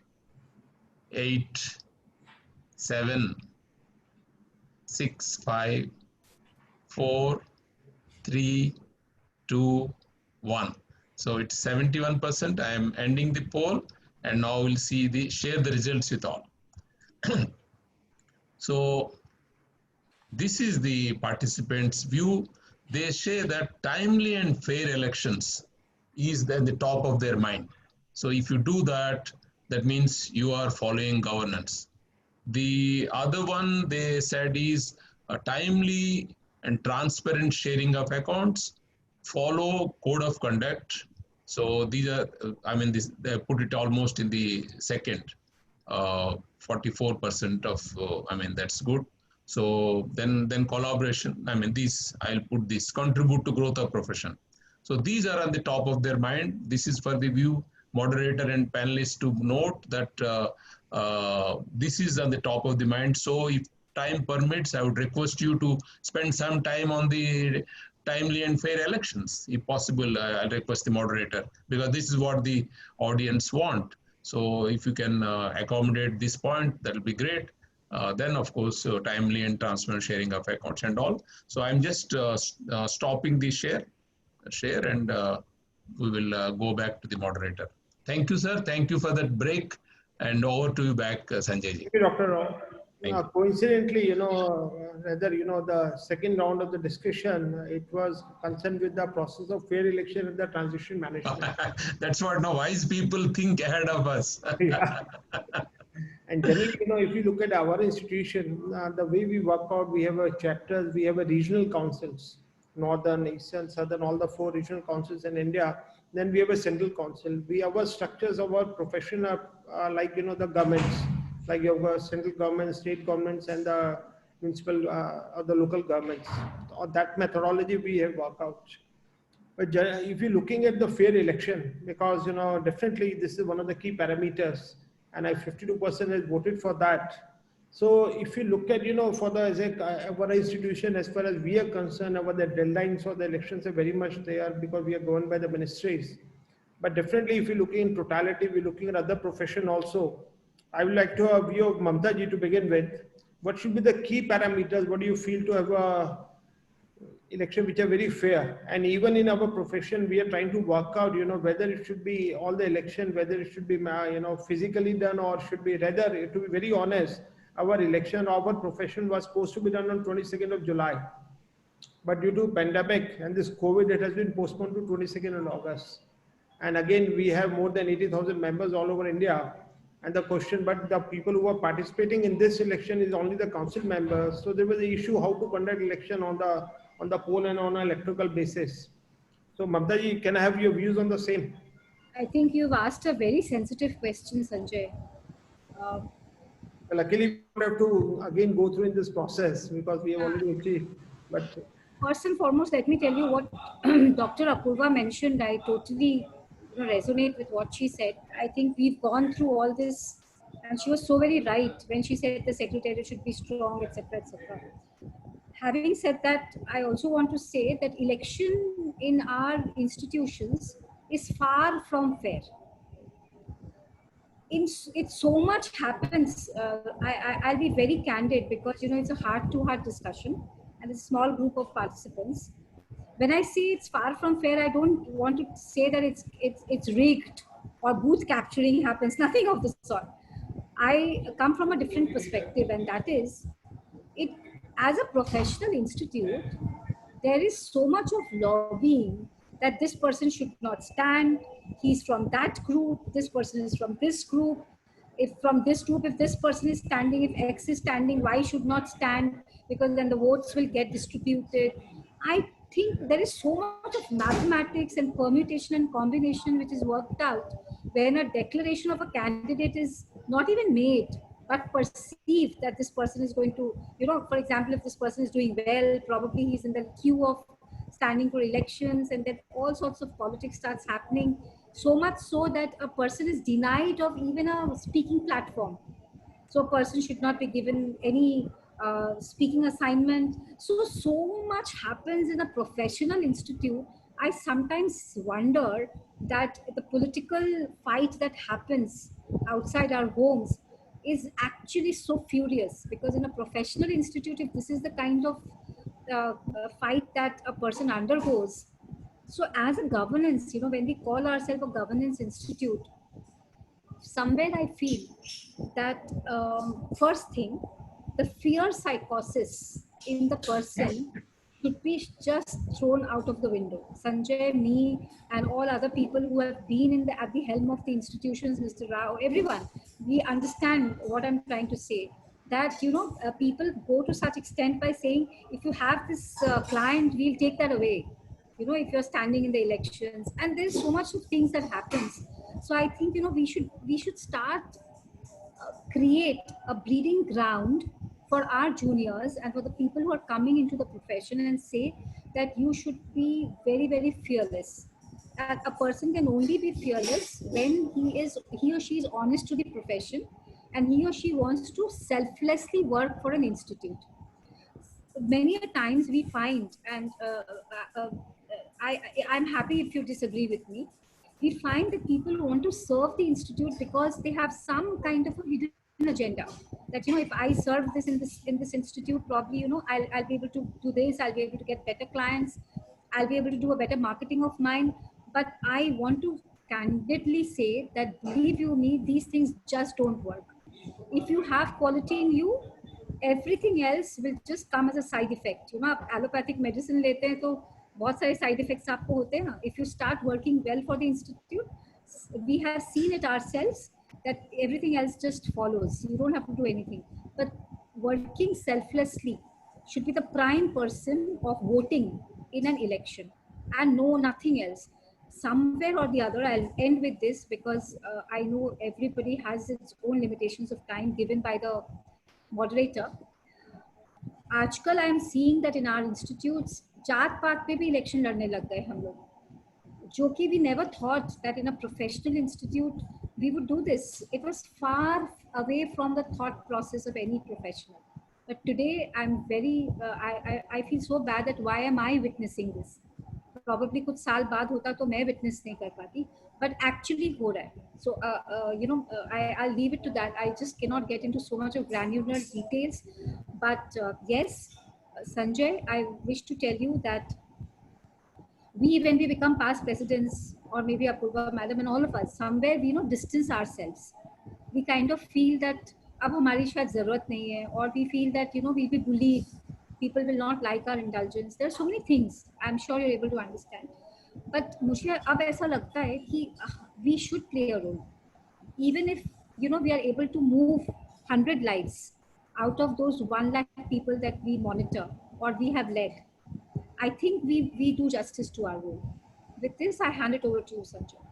8, 7, 6, 5, 4, 3, 2, 1. So it's 71%. I am ending the poll, and now we'll see share the results with all. So this is the participants' view. They say that timely and fair elections is at the top of their mind. So if you do that, that means you are following governance. The other one they said is a timely and transparent sharing of accounts, follow code of conduct. So these are, they put it almost in the second. 44% of, that's good. So then collaboration, I'll put this, contribute to growth of profession. So these are on the top of their mind. This is for the view moderator and panelists to note that this is on the top of the mind. So if time permits, I would request you to spend some time on the timely and fair elections. If possible, I'll request the moderator, because this is what the audience want. So if you can accommodate this point, that will be great. Then of course, timely and transparent sharing of accounts and all. So I'm just stopping the share and we will go back to the moderator. Thank you, sir. Thank you for that break, and over to you back, Sanjay ji. Thank you, Dr. Rao. Coincidentally, the second round of the discussion, it was concerned with the process of fair election and the transition management. That's what now wise people think ahead of us. Yeah. And generally, if you look at our institution, the way we work out, we have a chapters, we have a regional councils, northern, eastern, southern, all the 4 regional councils in India. Then we have a central council. Our structures of our profession are like, the governments, like your central government, state governments, and the municipal or the local governments. Or that methodology we have worked out. But if you're looking at the fair election, because, definitely this is one of the key parameters, and 52% has voted for that. So if you look at, for the, our institution, as far as we are concerned, the deadlines for the elections are very much there, because we are governed by the ministries. But definitely, if you're looking in totality, we're looking at other profession also. I would like to have a view of Mamta ji to begin with. What should be the key parameters? What do you feel to have a election which are very fair? And even in our profession, we are trying to work out, whether it should be all the election, whether it should be, physically done, or should be rather, to be very honest, our election, our profession was supposed to be done on 22nd of July. But due to pandemic and this COVID, it has been postponed to 22nd of August. And again, we have more than 80,000 members all over India. And the question, but the people who are participating in this election is only the council members. So there was the issue how to conduct election on the poll and on an electoral basis. So Mamta ji, can I have your views on the same? I think you've asked a very sensitive question, Sanjay. Luckily, we don't have to again go through in this process, because we have already achieved. But first and foremost, let me tell you what Dr. Apurva mentioned. I totally resonate with what she said. I think we've gone through all this, and she was so very right when she said the secretariat should be strong, etc., etc. Having said that, I also want to say that election in our institutions is far from fair. It so much happens. I'll be very candid, because it's a heart-to-heart discussion and it's a small group of participants. When I say it's far from fair, I don't want to say that it's rigged or booth capturing happens. Nothing of the sort. I come from a different perspective, and that is, as a professional institute, there is so much of lobbying that this person should not stand. He's from that group. This person is from this group. If from this group, if this person is standing, if X is standing, Y should not stand, because then the votes will get distributed. I think there is so much of mathematics and permutation and combination which is worked out when a declaration of a candidate is not even made, but perceived that this person is going to, for example, if this person is doing well, probably he's in the queue of standing for elections, and then all sorts of politics starts happening. So much so that a person is denied of even a speaking platform. So a person should not be given any speaking assignment. So much happens in a professional institute. I sometimes wonder that the political fight that happens outside our homes is actually so furious, because in a professional institute, if this is the kind of fight that a person undergoes. So as a governance, when we call ourselves a governance institute, somewhere I feel that first thing, the fear psychosis in the person should be just thrown out of the window. Sanjay, me, and all other people who have been at the helm of the institutions, Mr. Rao, everyone, we understand what I'm trying to say. That, people go to such extent by saying, if you have this client, we'll take that away. If you're standing in the elections, and there's so much of things that happens. So I think, we should start create a breeding ground for our juniors and for the people who are coming into the profession, and say that you should be very, very fearless. And a person can only be fearless when he or she is honest to the profession, and he or she wants to selflessly work for an institute. Many a times we find, and I'm happy if you disagree with me, we find that people want to serve the institute because they have some kind of a hidden agenda. That, you know, if I serve this in this institute, probably, you know, I'll be able to do this, I'll be able to get better clients, I'll be able to do a better marketing of mine. But I want to candidly say that, believe you me, these things just don't work. If you have quality in you, everything else will just come as a side effect. You know, आप allopathic medicine लेते हैं तो बहुत सारे side effects आपको होते हैं ना. If you start working well for the institute, we have seen it ourselves that everything else just follows. You don't have to do anything. But working selflessly should be the prime person of voting in an election, and no, nothing else. Somewhere or the other, I'll end with this because I know everybody has its own limitations of time given by the moderator. आजकल I am seeing that in our institutes, जात पात पे भी election लड़ने लग गए हम लोग, जो कि we never thought that in a professional institute we would do this. It was far away from the thought process of any professional. But today I'm very, I feel so bad that why am I witnessing this? Probably कुछ साल बाद होता तो मैं witness नहीं कर पाती, but actually हो रहा है. So you know, I'll leave it to that. I just cannot get into so much of granular details, but yes, Sanjay, I wish to tell you that we, when we become past presidents, or maybe Apurva madam and all of us, somewhere we, you know, distance ourselves. We kind of feel that अब हमारी शायद ज़रूरत नहीं है, or we feel that, you know, we'll be bullied. People will not like our indulgence. There are so many things. I'm sure you're able to understand. But मुझे अब ऐसा लगता है कि we should play a role. Even if, you know, we are able to move 100 lives out of those 1 lakh people that we monitor or we have led, I think we do justice to our role. With this, I hand it over to you, Sanjay.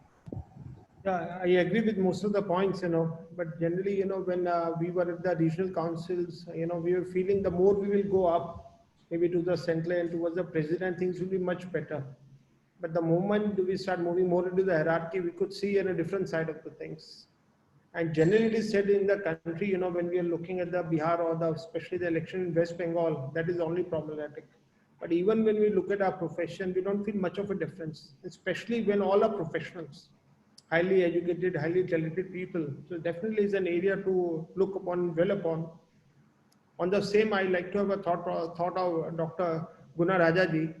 Yeah, I agree with most of the points, you know, but generally, you know, when we were at the regional councils, you know, we were feeling the more we will go up, maybe to the central and towards the president, things will be much better. But the moment we start moving more into the hierarchy, we could see in a different side of the things. And generally it is said in the country, you know, when we are looking at the Bihar or the, especially the election in West Bengal, that is only problematic. But even when we look at our profession, we don't feel much of a difference, especially when all are professionals, highly educated, highly talented people. So definitely is an area to look upon, dwell upon. On the same, I like to have a thought of Dr. Guna Rajaji.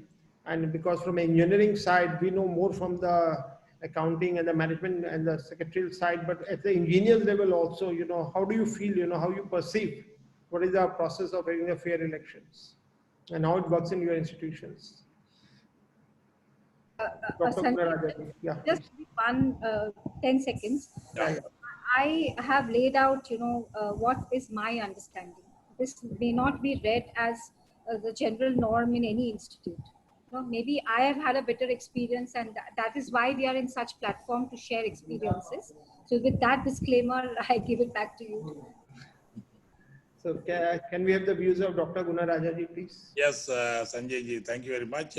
And because from engineering side, we know more from the accounting and the management and the secretarial side, but at the engineers level also, you know, how do you feel, you know, how you perceive, what is the process of having a fair elections and how it works in your institutions? Yeah. Just one 10 seconds. Yeah. I have laid out, you know, what is my understanding. This may not be read as the general norm in any institute. You know, maybe I have had a better experience, and that is why we are in such platform to share experiences. So with that disclaimer, I give it back to you. So can we have the views of Dr. Guna Rajaji, please? Yes, Sanjay ji, thank you very much.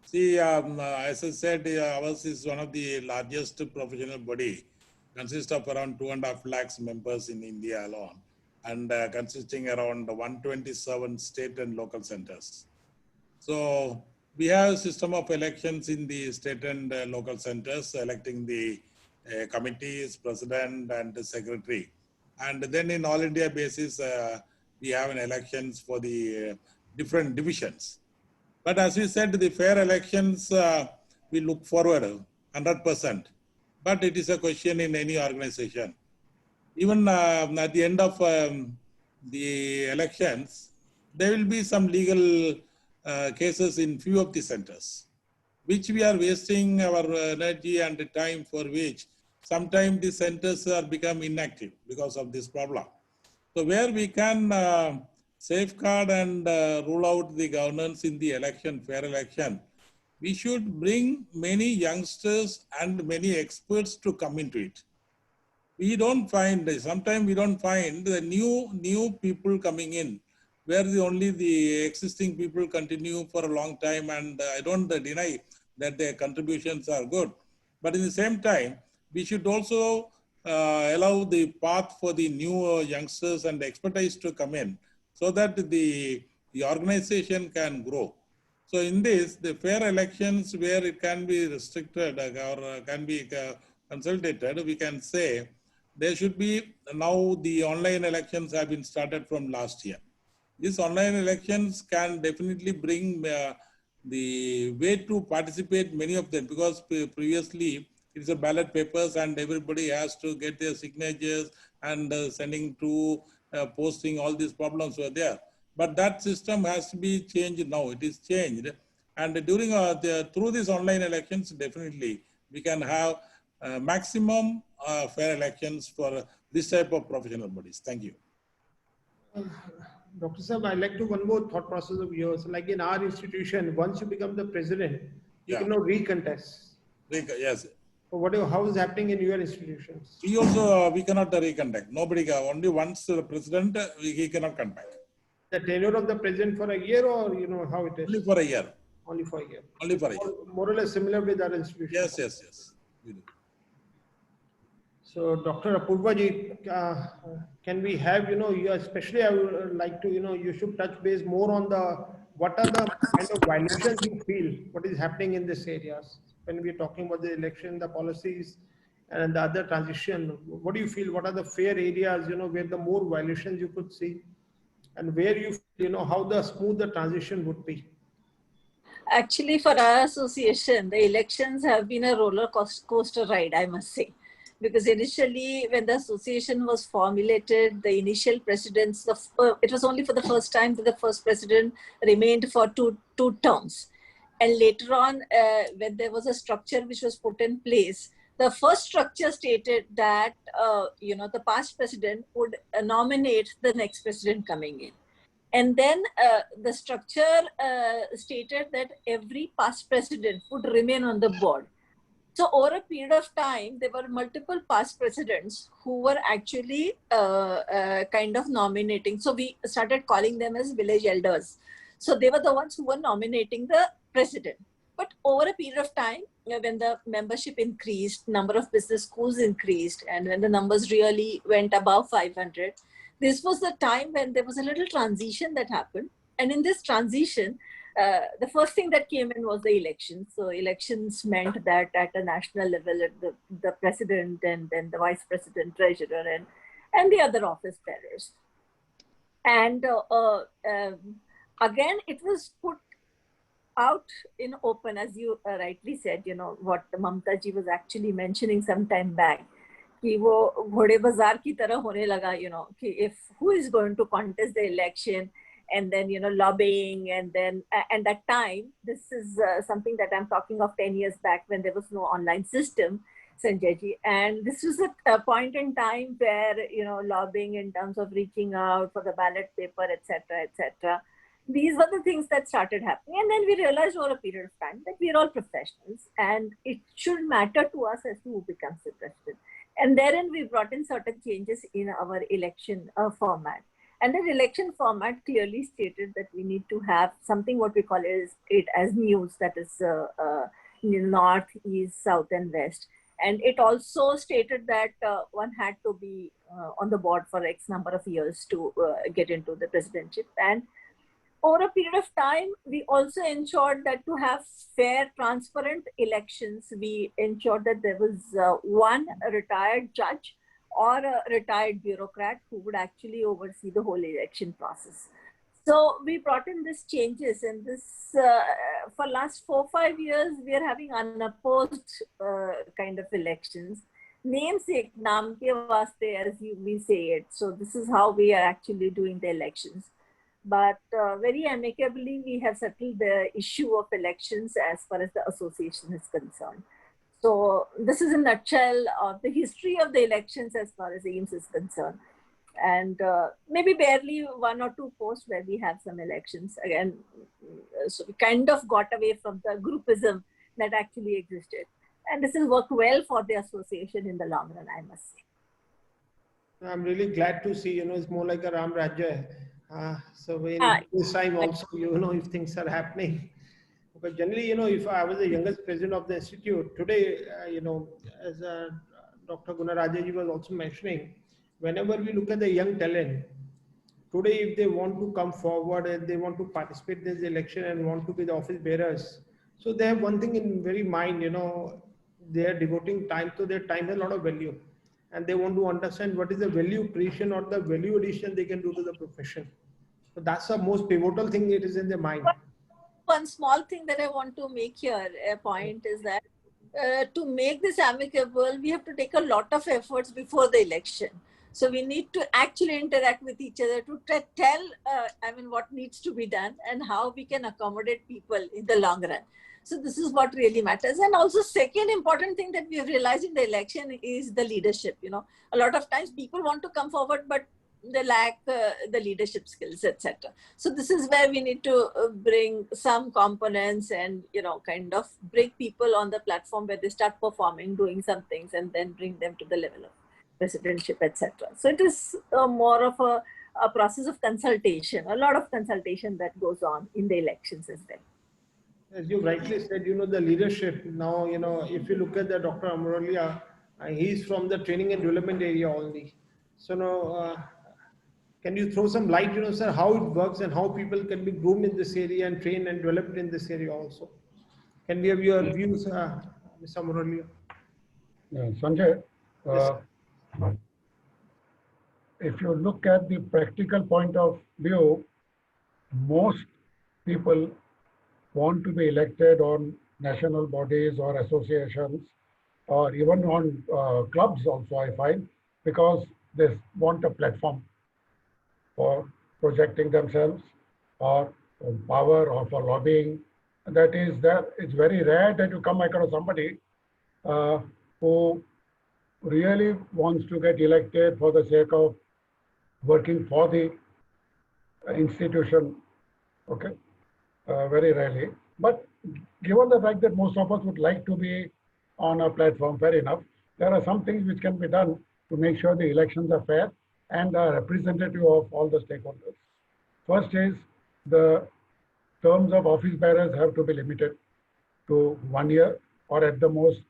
See, as I said, ours is one of the largest professional body, consists of around 2.5 lakhs members in India alone, and consisting around 127 state and local centers. So we have a system of elections in the state and local centers, electing the committees, president and the secretary. And then in all India basis, we have an elections for the different divisions. But as we said, the fair elections, we look forward 100%. But it is a question in any organization. Even at the end of the elections, there will be some legal cases in few of the centers, which we are wasting our energy and the time, for which sometimes the centers are become inactive because of this problem. So where we can safeguard and rule out the governance in the election, fair election, we should bring many youngsters and many experts to come into it. we don't find, sometimes we don't find the new people coming in, where only the existing people continue for a long time, and I don't deny that their contributions are good. But in the same time, we should also allow the path for the new youngsters and expertise to come in, so that the organization can grow. So in this, the fair elections where it can be restricted or can be consulted, we can say there should be, now the online elections have been started from last year. These online elections can definitely bring the way to participate, many of them, because previously it's a ballot papers and everybody has to get their signatures and sending to posting, all these problems were there. But that system has to be changed now. It is changed. And during through these online elections, definitely we can have maximum fair elections for this type of professional bodies. Thank you. Dr. Saab, I'd like to one more thought process of yours. Like in our institution, once you become the president, you cannot recontest. Yes. So how is happening in your institutions? We also, we cannot recontest. Nobody, only once the president, he cannot come back. The tenure of the president for a year, or how it is? Only for a year. Only for a year. Only for a year. More or less similar with our institution. Yes, yes, yes. We do. So, Dr. Apurva ji, can we have, especially I would like to, you should touch base more on what are the kind of violations you feel, what is happening in these areas? When we're talking about the election, the policies and the other transition, what do you feel? What are the fair areas, where the more violations you could see, and where you feel, how the smooth the transition would be? Actually, for our association, the elections have been a roller coaster ride, I must say. Because initially, when the association was formulated, the initial presidents, it was only for the first time that the first president remained for two terms. And later on, when there was a structure which was put in place, the first structure stated that, the past president would nominate the next president coming in. And then the structure stated that every past president would remain on the board. So over a period of time, there were multiple past presidents who were actually kind of nominating. So we started calling them as village elders. So they were the ones who were nominating the president. But over a period of time, when the membership increased, number of business schools increased, and when the numbers really went above 500, this was the time when there was a little transition that happened. And in this transition, the first thing that came in was the elections. So elections meant that at a national level, the president and then the vice president, treasurer, and the other office bearers. And again, it was put out in open, as you rightly said, what Mamta ji was actually mentioning some time back. कि वो घोड़े बाजार की तरह होने लगा, कि if who is going to contest the election, and then lobbying, and that time, this is something that I'm talking of 10 years back when there was no online system, Sanjay ji, and this was a point in time where lobbying in terms of reaching out for the ballot paper, etc. These were the things that started happening, and then we realized over a period of time that we're all professionals and it should matter to us as to who becomes the president. And therein we brought in certain changes in our election format. And that election format clearly stated that we need to have something what we call it as news, that is north, east, south, and west. And it also stated that one had to be on the board for X number of years to get into the presidency. And over a period of time, we also ensured that to have fair, transparent elections, we ensured that there was one retired judge or a retired bureaucrat who would actually oversee the whole election process. So we brought in these changes, and this for last 4-5 years, we are having unopposed kind of elections. Namesake, naam ke vaste, as we say it. So this is how we are actually doing the elections. But very amicably, we have settled the issue of elections as far as the association is concerned. So this is in a nutshell of the history of the elections as far as AIIMS is concerned. And maybe barely 1 or 2 posts where we have some elections. Again, so we kind of got away from the groupism that actually existed. And this has worked well for the association in the long run, I must say. I'm really glad to see, it's more like a Ram Rajya. So in Ah, this time also, if things are happening. But generally, if I was the youngest president of the institute, today, as Dr. Gunarajaji was also mentioning, whenever we look at the young talent, today, if they want to come forward and they want to participate in this election and want to be the office bearers, so they have one thing in very mind, they are devoting time to their time has a lot of value, and they want to understand what is the value creation or the value addition they can do to the profession. So that's the most pivotal thing it is in their mind. one small thing that I want to make here a point is that to make this amicable, we have to take a lot of efforts before the election. So we need to actually interact with each other to tell, what needs to be done and how we can accommodate people in the long run. So this is what really matters. And also second important thing that we have realized in the election is the leadership. A lot of times people want to come forward, but they lack the leadership skills, etc. So this is where we need to bring some components and, kind of bring people on the platform where they start performing, doing some things, and then bring them to the level of presidentship, etc. So it is more of a process of consultation, a lot of consultation that goes on in the elections as well. As you rightly said, the leadership now, if you look at the Dr. Amrolia, he's from the training and development area only. So now, can you throw some light, sir, how it works and how people can be groomed in this area and trained and developed in this area also? Can we have your views, Mr. Amrolia? Sanjay, if you look at the practical point of view, most people want to be elected on national bodies or associations or even on clubs also, I find, because they want a platform for projecting themselves or power or for lobbying. That is there. It's very rare that you come across somebody who really wants to get elected for the sake of working for the institution. Okay, very rarely. But given the fact that most of us would like to be on a platform, fair enough, there are some things which can be done to make sure the elections are fair and are representative of all the stakeholders. First is the terms of office bearers have to be limited to 1 year or at the most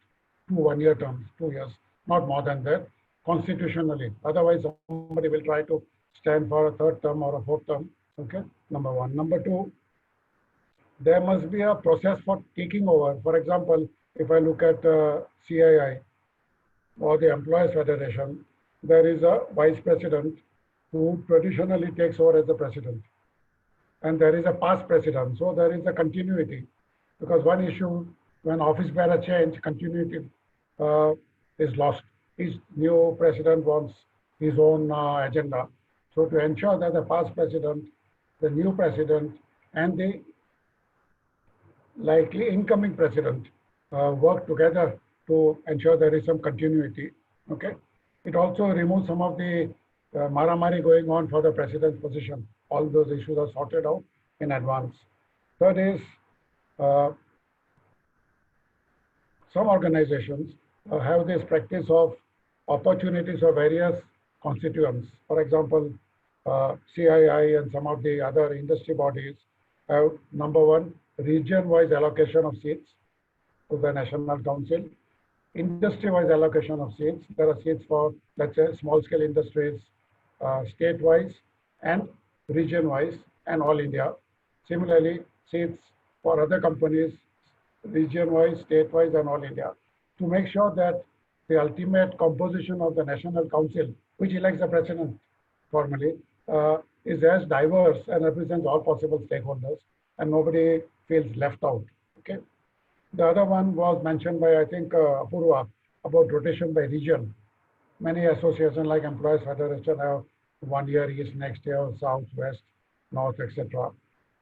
2 one-year terms, 2 years, not more than that, constitutionally. Otherwise, somebody will try to stand for a third term or a fourth term. Okay, number one. Number two, there must be a process for taking over. For example, if I look at CII or the Employers Federation, there is a vice president who traditionally takes over as the president. And there is a past president. So there is a continuity. Because one issue, when office bearer change, continuity is lost. His new president wants his own agenda. So to ensure that the past president, the new president, and the likely incoming president work together to ensure there is some continuity. Okay. It also removes some of the maramari going on for the president's position. All those issues are sorted out in advance. Third is some organizations have this practice of opportunities of various constituents. For example, CII and some of the other industry bodies have, number one, region-wise allocation of seats to the National Council, industry-wise allocation of seats. There are seats for, let's say, small-scale industries, state-wise and region-wise and all India. Similarly, seats for other companies, region-wise, state-wise and all India, to make sure that the ultimate composition of the National Council, which elects the president formally, is as diverse and represents all possible stakeholders and nobody feels left out. Okay. The other one was mentioned by, I think, Apurva, about rotation by region. Many associations like Employers Federation have 1 year east, next year south, west, north, etc.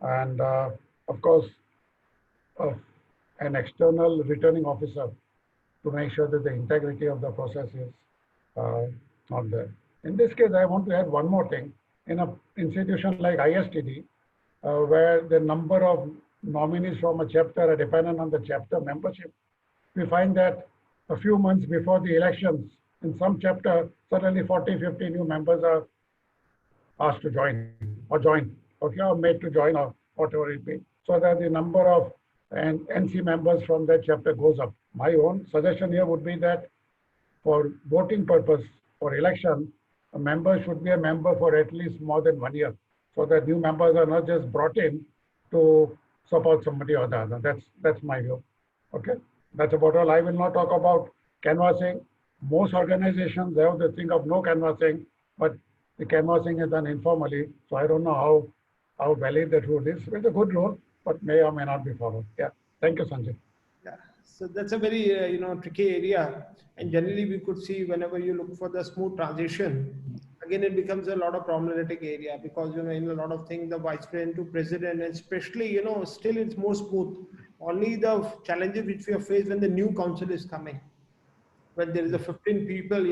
And of course, an external returning officer to make sure that the integrity of the process is not there. In this case, I want to add one more thing. In an institution like ISTD, where the number of nominees from a chapter are dependent on the chapter membership, we find that a few months before the elections, In some chapter, suddenly 40, 50 new members are asked to join or made to join or whatever it be, so that the number of NC members from that chapter goes up. My own suggestion here would be that for voting purpose for election, a member should be a member for at least more than 1 year, so that new members are not just brought in to support somebody or the other. That's my view. Okay, that's about all. I will not talk about canvassing. Most organizations, they have the thing of no canvassing, but the canvassing is done informally. So I don't know how valid that rule is. It's a good rule, but may or may not be followed. Yeah. Thank you, Sanjay. Yeah. So that's a very tricky area, and generally we could see whenever you look for the smooth transition, again it becomes a lot of problematic area, because in a lot of things the vice president to president, and especially still it's more smooth. Only the challenges which we have faced when the new council is coming, when there is a 15 people,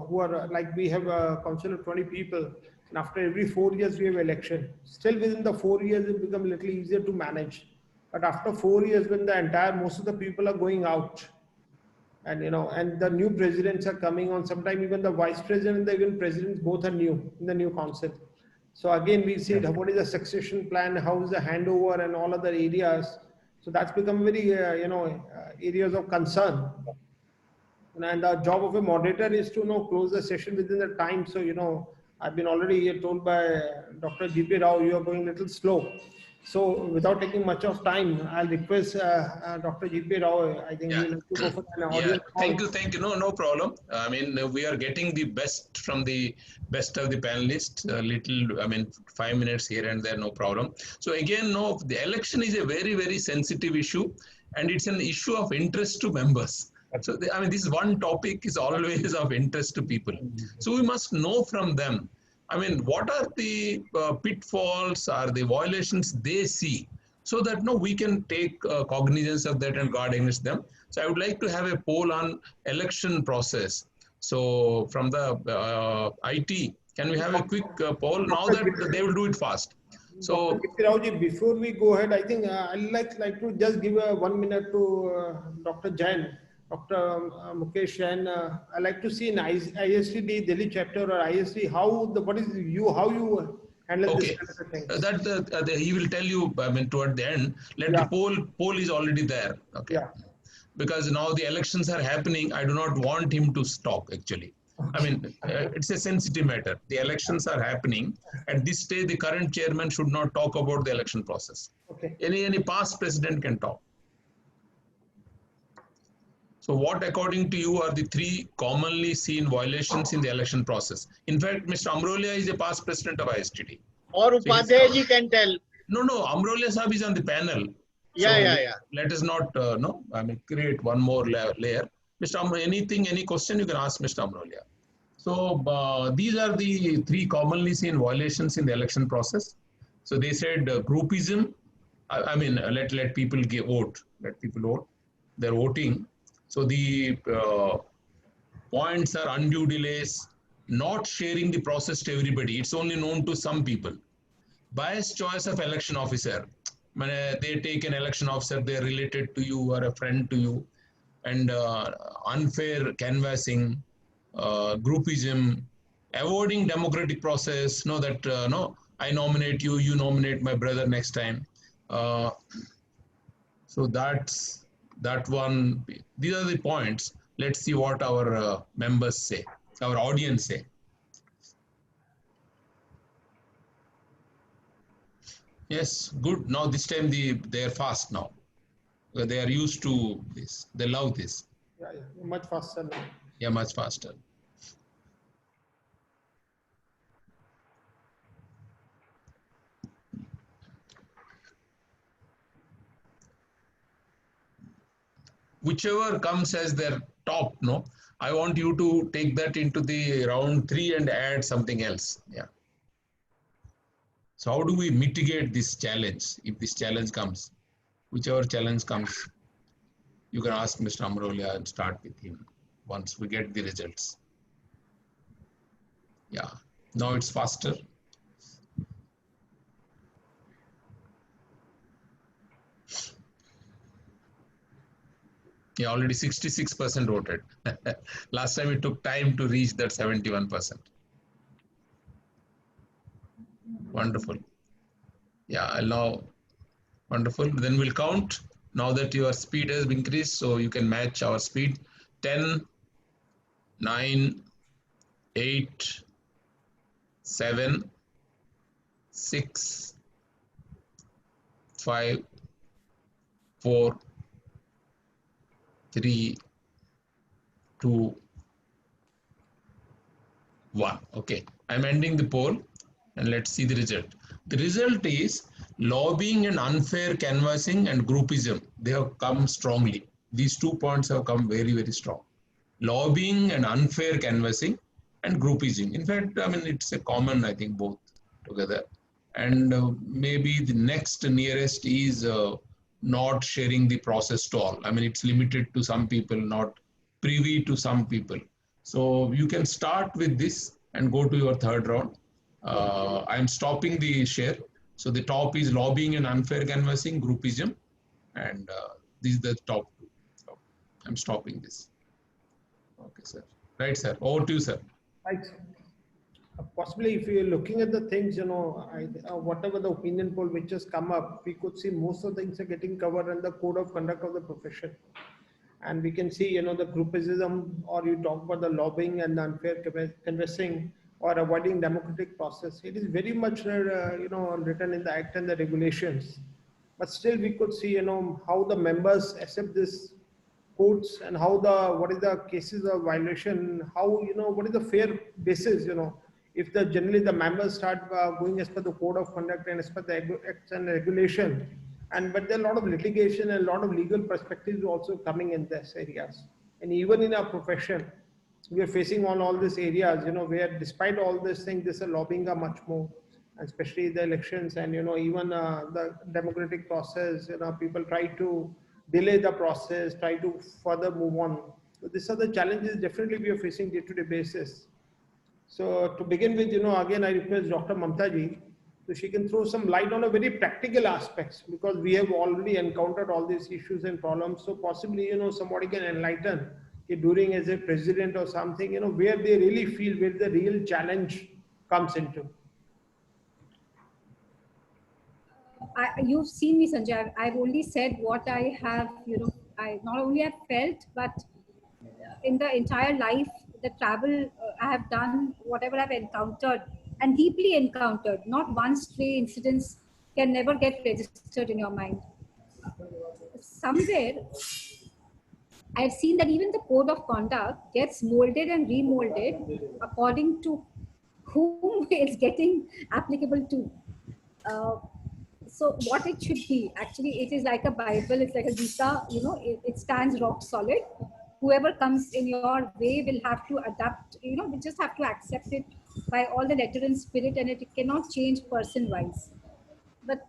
who are like, we have a council of 20 people, and after every 4 years we have election. Still within the 4 years it becomes a little easier to manage. But after 4 years, when most of the people are going out, and and the new presidents are coming on, sometimes even the vice president and the even presidents both are new in the new council. So again, we see what is the succession plan, how is the handover, and all other areas. So that's become very areas of concern. And the job of a moderator is to close the session within the time. So I've been already told by Dr. G.P. Rao, you are going a little slow. So without taking much of time, I'll request Dr. G.P. Rao. I think we'll have to go for an audience. Thank you. No problem. I mean, we are getting the best from the best of the panelists. 5 minutes here and there, no problem. So again, the election is a very, very sensitive issue, and it's an issue of interest to members. So, this one topic is always of interest to people. So we must know from them, what are the pitfalls or the violations they see, so that we can take cognizance of that and guard against them. So I would like to have a poll on election process. So from the IT, can we have a quick poll now that they will do it fast? So before we go ahead, I think I'd like to just give 1 minute to Dr. Jain. Dr. Mukesh Jain, I like to see in ISTD Delhi chapter or IST how you handle this kind of thing. He will tell you. Toward the end, the poll is already there. Okay. Yeah. Because now the elections are happening, I do not want him to stop. Actually, it's a sensitive matter. The elections are happening at this stage. The current chairman should not talk about the election process. Okay. Any past president can talk. So what, according to you, are the 3 commonly seen violations in the election process? In fact, Mr. Amrolia is a past president of ISTD. Or Upadhyay ji can tell. No, Amrolia Sahab is on the panel. Yeah. Let us not, create one more layer. Mr. Any question you can ask Mr. Amrolia. So these are the 3 commonly seen violations in the election process. So they said groupism. Let people vote. Let people vote. They're voting. So the points are undue delays, not sharing the process to everybody. It's only known to some people. Biased choice of election officer. They take an election officer, they're related to you or a friend to you. And unfair canvassing, groupism, avoiding democratic process. I nominate you, you nominate my brother next time. So that's that one. These are the points. Let's see what our members say, our audience say. Yes, good. Now this time they are fast now. They are used to this. They love this. Yeah, much faster now. Yeah, much faster. Whichever comes as their top, I want you to take that into the round 3 and add something else. Yeah. So how do we mitigate this challenge? If this challenge comes, whichever challenge comes, you can ask Mr. Amrolia and start with him once we get the results. Yeah, now it's faster. Yeah, already 66% voted. Last time it took time to reach that 71%. Wonderful. Yeah, I'll now, wonderful. Then we'll count now that your speed has increased, so you can match our speed. 10, 9, 8, 7, 6, 5, 4, 3, 2, 1. Okay, I'm ending the poll and let's see the result. The result is lobbying and unfair canvassing and groupism. They have come strongly. These 2 points have come very, very strong. Lobbying and unfair canvassing and groupism. In fact, I mean, it's a common, I think, both together. And maybe the next nearest is not sharing the process to all. I mean, it's limited to some people, not privy to some people. So you can start with this and go to your third round. I'm stopping the share. So the top is lobbying and unfair canvassing, groupism, and this is the top two. So I'm stopping this. Okay, sir. Right, sir. Over to you, sir. Right. Possibly, if you're looking at the things, whatever the opinion poll which has come up, we could see most of the things are getting covered in the code of conduct of the profession. And we can see, the groupism, or you talk about the lobbying and the unfair canvassing or avoiding democratic process. It is very much, written in the act and the regulations. But still, we could see, how the members accept this codes and how what is the cases of violation, how, what is the fair basis, if generally the members start going as per the code of conduct and as per the acts and regulation. But there are a lot of litigation and a lot of legal perspectives also coming in these areas. And even in our profession, we are facing on all these areas, where despite all this thing, this lobbying are much more, especially the elections and, even the democratic process, people try to delay the process, try to further move on. So these are the challenges definitely we are facing day-to-day basis. So to begin with, again, I request Dr. Mamta ji, so she can throw some light on a very practical aspects, because we have already encountered all these issues and problems. So possibly, somebody can enlighten during as a president or something, where they really feel where the real challenge comes into. You've seen me, Sanjay. I've only said what I have, I not only have felt, but in the entire life, the travel I have done, whatever I've encountered and deeply encountered, not one stray incidents can never get registered in your mind. Somewhere, I've seen that even the code of conduct gets molded and remolded according to whom it's getting applicable to. So what it should be, actually, it is like a Bible, it's like a Gita, it stands rock solid. Whoever comes in your way will have to adapt, we just have to accept it by all the letter and spirit, and it cannot change person-wise. But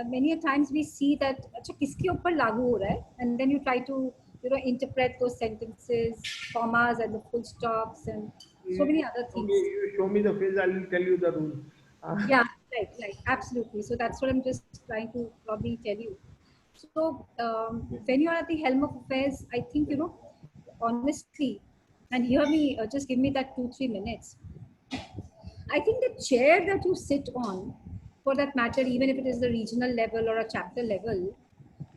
many a times we see that, kiske upar lagu ho raha hai? And then you try to, interpret those sentences, commas and the full stops and so many other things. Okay, you show me the phrase, I will tell you the rule. Yeah, right, absolutely. So that's what I'm just trying to probably tell you. So when you are at the helm of affairs, I think, honestly, and hear me, just give me that 2-3 minutes. I think the chair that you sit on, for that matter, even if it is the regional level or a chapter level,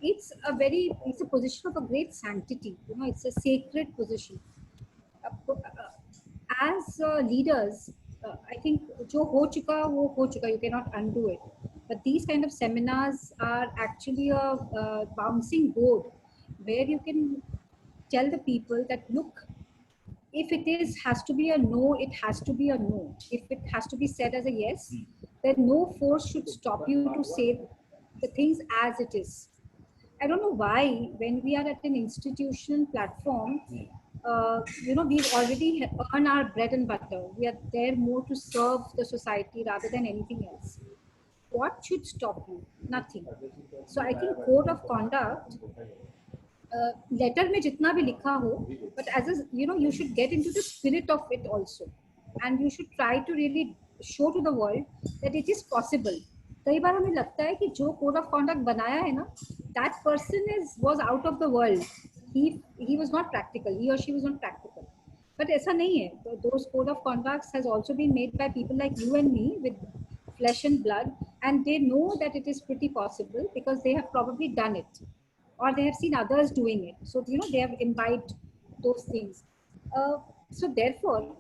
it's a position of a great sanctity. It's a sacred position. As leaders, I think jo ho chuka, wo ho chuka, you cannot undo it. But these kind of seminars are actually a bouncing board where you can tell the people that, look, if it has to be a no, it has to be a no. If it has to be said as a yes, then no force should stop you to say the things as it is. I don't know why, when we are at an institutional platform, we've already earned our bread and butter. We are there more to serve the society rather than anything else. What should stop you? Nothing. So I think code of conduct, letter mein jitna bhi likha ho, but as a, you should get into the spirit of it also. And you should try to really show to the world that it is possible. कई बार हमें लगता है कि जो code of conduct बनाया है ना, that person was out of the world. he was not practical, he or she was not practical. But aisa nahi hai. Those code of conducts has also been made by people like you and me with flesh and blood, and they know that it is pretty possible because they have probably done it, or they have seen others doing it. So they have imbibed those things. So therefore,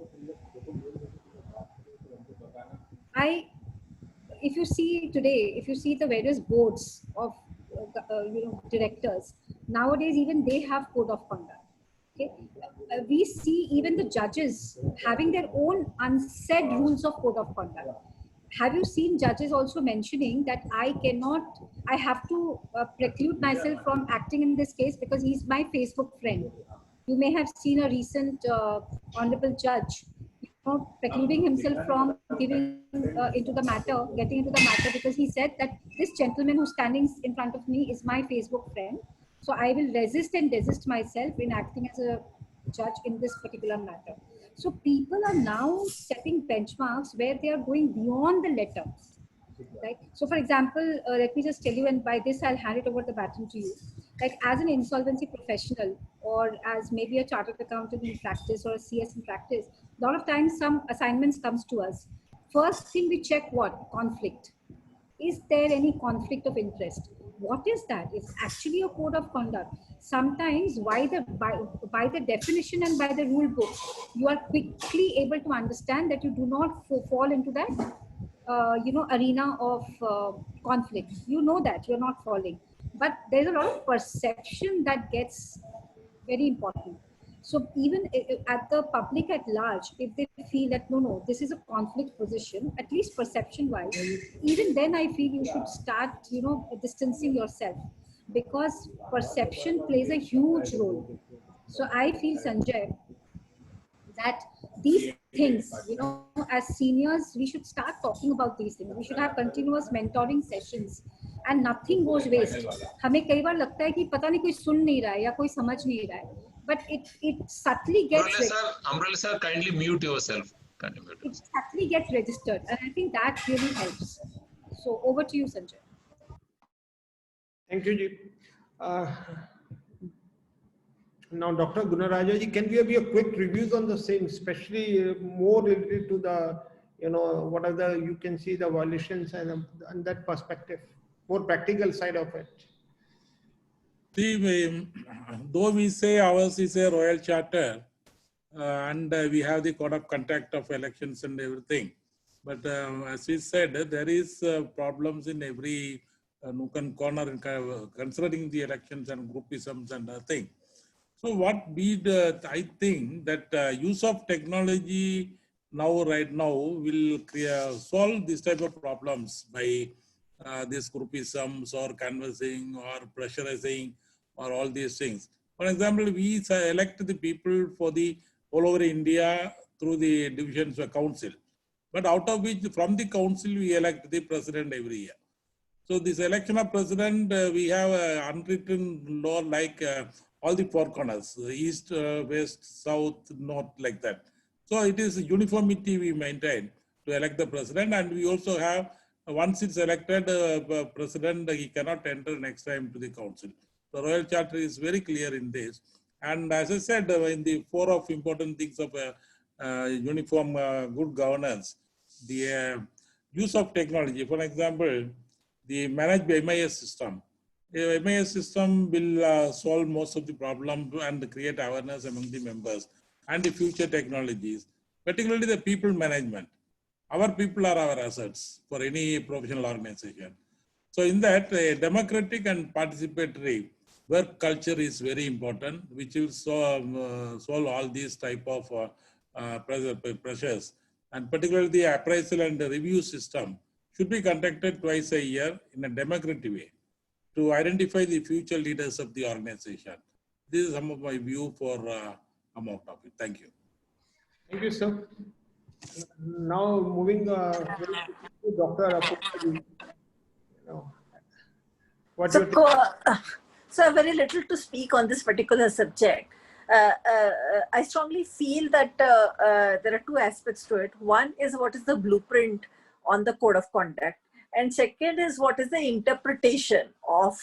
if you see today, if you see the various boards of directors nowadays, even they have code of conduct. Okay, we see even the judges having their own unsaid rules of code of conduct. Have you seen judges also mentioning that I have to preclude myself from acting in this case because he's my Facebook friend? You may have seen a recent honorable judge precluding himself from getting into the matter because he said that this gentleman who's standing in front of me is my Facebook friend. So I will resist and desist myself in acting as a judge in this particular matter. So people are now setting benchmarks where they are going beyond the letter. Right? So for example, let me just tell you, and by this I'll hand it over the baton to you. Like as an insolvency professional, or as maybe a chartered accountant in practice or a CS in practice, a lot of times some assignments comes to us. First thing we check what? Conflict. Is there any conflict of interest? What is that? It's actually a code of conduct. Sometimes by the definition and by the rule book, you are quickly able to understand that you do not fall into that arena of conflict. You know that you're not falling, but there's a lot of perception that gets very important. So even at the public at large, if they feel that no, this is a conflict position, at least perception wise, even then I feel you should start distancing yourself, because perception plays a huge role. So I feel, Sanjay, that these things, as seniors, we should start talking about these things. We should have continuous mentoring sessions and nothing goes waste. हमें कई बार लगता है कि पता नहीं कोई सुन नहीं रहा है या कोई समझ नहीं रहा है, but it subtly gets Amrali sir, kindly mute yourself. It subtly gets registered, and I think that really helps. So over to you, Sanjay. Thank you, Ji. Now, Dr. Gunaraja, can we have your quick reviews on the same, especially more related to the, what are the, you can see the violations and that perspective, more practical side of it. See, though we say ours is a royal charter and we have the code of conduct of elections and everything, but as we said, there is problems in every nook and corner concerning the elections and groupisms and other things. So what I think that use of technology right now will solve this type of problems by these groupisms or canvassing or pressurizing or all these things. For example, we elect the people for the all over India through the divisions of council, but out of which from the council we elect the president every year. So this election of president, we have an unwritten law like all the four corners, east, west, south, north, like that. So it is uniformity we maintain to elect the president, and we also have, once it's elected president, he cannot enter next time to the council. The Royal Charter is very clear in this. And as I said, in the four of important things of uniform good governance, the use of technology, for example, the managed MIS system. The MIS system will solve most of the problem and create awareness among the members, and the future technologies, particularly the people management. Our people are our assets for any professional organization. So in that, a democratic and participatory work culture is very important, which will solve all these type of pressures. And particularly the appraisal and the review system should be conducted twice a year in a democratic way to identify the future leaders of the organization. This is some of my view for our topic. Thank you. Thank you, sir. Now moving to Dr. Apurva. So I have very little to speak on this particular subject. I strongly feel that there are two aspects to it. One is what is the blueprint on the code of conduct, and second is what is the interpretation of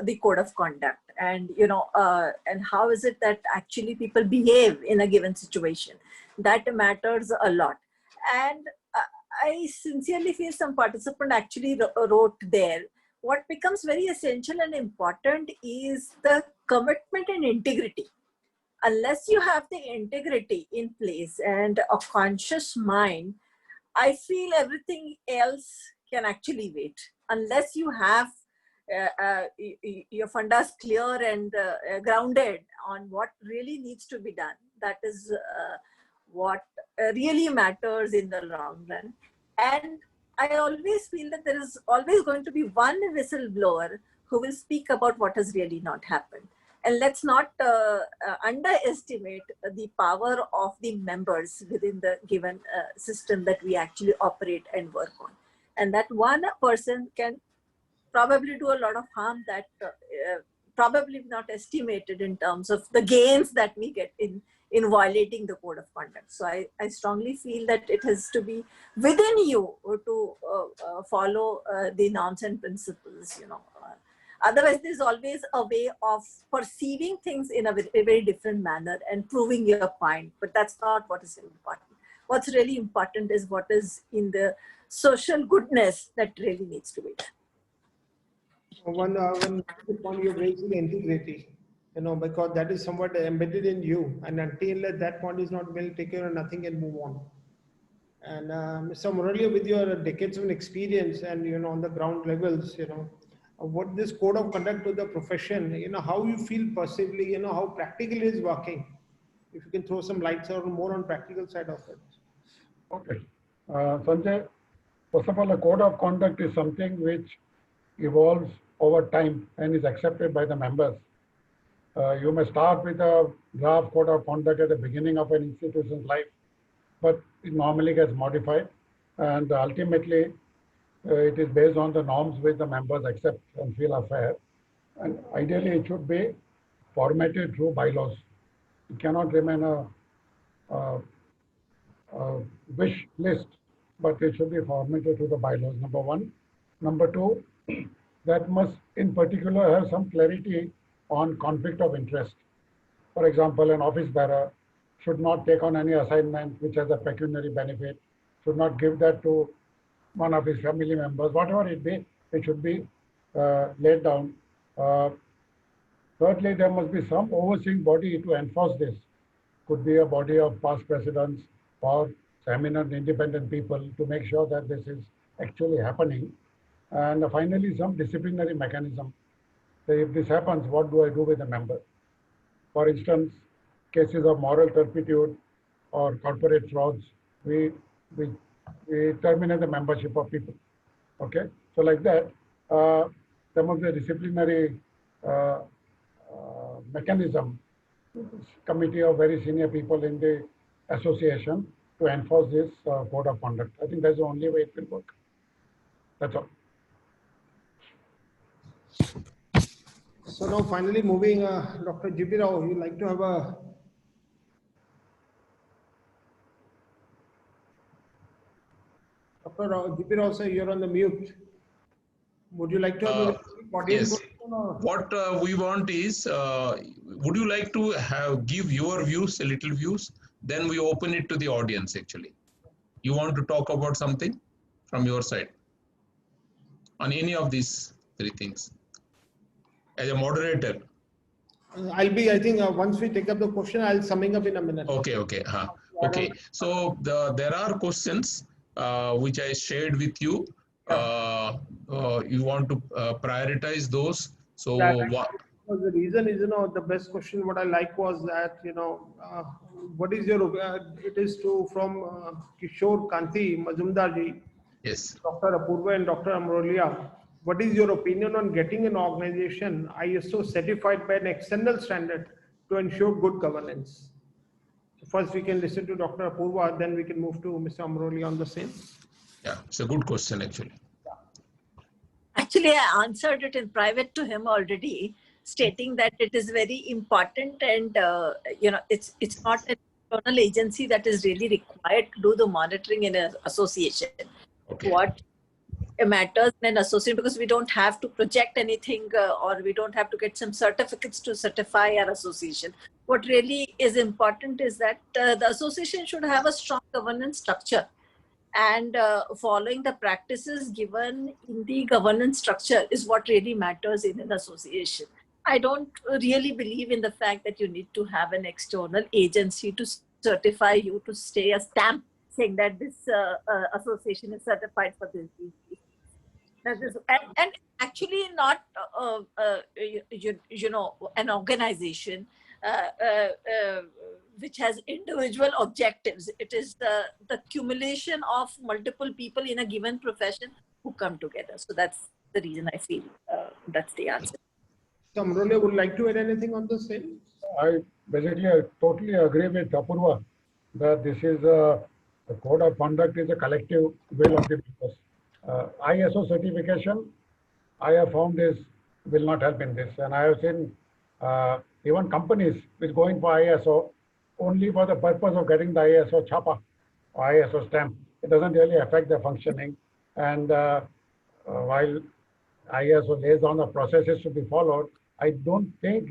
the code of conduct. and and how is it that actually people behave in a given situation. That matters a lot. And I sincerely feel some participant actually wrote there, what becomes very essential and important is the commitment and integrity. Unless you have the integrity in place and a conscious mind, I feel everything else can actually wait. Unless you have your fundas clear and grounded on what really needs to be done. That is what really matters in the long run. And I always feel that there is always going to be one whistleblower who will speak about what has really not happened. And let's not underestimate the power of the members within the given system that we actually operate and work on. And that one person can probably do a lot of harm that probably not estimated in terms of the gains that we get in violating the code of conduct. So I strongly feel that it has to be within you to follow the norms and principles, Otherwise, there's always a way of perceiving things in a very different manner and proving your point, but that's not what is important. What's really important is what is in the social goodness that really needs to be done. One point you're raising integrity, because that is somewhat embedded in you, and until that point is not well taken, nothing can move on. And Mr. Murali, with your decades of experience and on the ground levels, what this code of conduct to the profession, how you feel possibly, how practical it is working. If you can throw some lights on more on practical side of it. Okay. Sanjay, first of all, a code of conduct is something which evolves over time and is accepted by the members. You may start with a draft code of conduct at the beginning of an institution's life, but it normally gets modified, and ultimately it is based on the norms which the members accept and feel are fair. And ideally, it should be formatted through bylaws. It cannot remain a wish list, but it should be formatted through the bylaws, number one. Number two, that must in particular have some clarity on conflict of interest. For example, an office bearer should not take on any assignment which has a pecuniary benefit, should not give that to one of his family members, whatever it be, it should be laid down. Thirdly, there must be some overseeing body to enforce this. Could be a body of past presidents or eminent independent people to make sure that this is actually happening. And finally, some disciplinary mechanism. So if this happens, what do I do with the member? For instance, cases of moral turpitude or corporate frauds, we terminate the membership of people. Okay, so like that, some of the disciplinary mechanism, committee of very senior people in the association to enforce this code of conduct. I think that's the only way it will work. That's all. So now finally moving, Dr. G.P. Rao, you'd like to have a Dr. G.P. Rao, sir, you're on the mute. Would you like to have a yes. What we want is, would you like to give your views, a little views? Then we open it to the audience actually. You want to talk about something from your side on any of these three things? As a moderator. I'll be, I think, once we take up the question, I'll summing up in a minute. Okay, okay. Okay, so there are questions which I shared with you. You want to prioritize those. So what? The reason is, the best question what I like was that, what is your, it is from Kishore Kanti Majumdarji, yes, Dr. Apurva and Dr. Amrolia. What is your opinion on getting an organization ISO certified by an external standard to ensure good governance? So first we can listen to Dr. Apurva, then we can move to Mr. Amrolia on the same. Yeah, it's a good question actually. Actually, I answered it in private to him already, stating that it is very important and, it's not an external agency that is really required to do the monitoring in an association. Okay. What matters in an association, because we don't have to project anything or we don't have to get some certificates to certify our association. What really is important is that the association should have a strong governance structure, and following the practices given in the governance structure is what really matters in an association. I don't really believe in the fact that you need to have an external agency to certify you, to stay a stamp saying that this association is certified for this. That is, and actually not, you know, an organization which has individual objectives. It is the accumulation of multiple people in a given profession who come together. So that's the reason I feel that's the answer. Amrole would like to add anything on the same? I totally agree with Apurva that this is the code of conduct is a collective will of the members. ISO certification, I have found will not help in this, and I have seen even companies which going for ISO only for the purpose of getting the ISO chapa or ISO stamp. It doesn't really affect the functioning, and while ISO lays down the processes to be followed, I don't think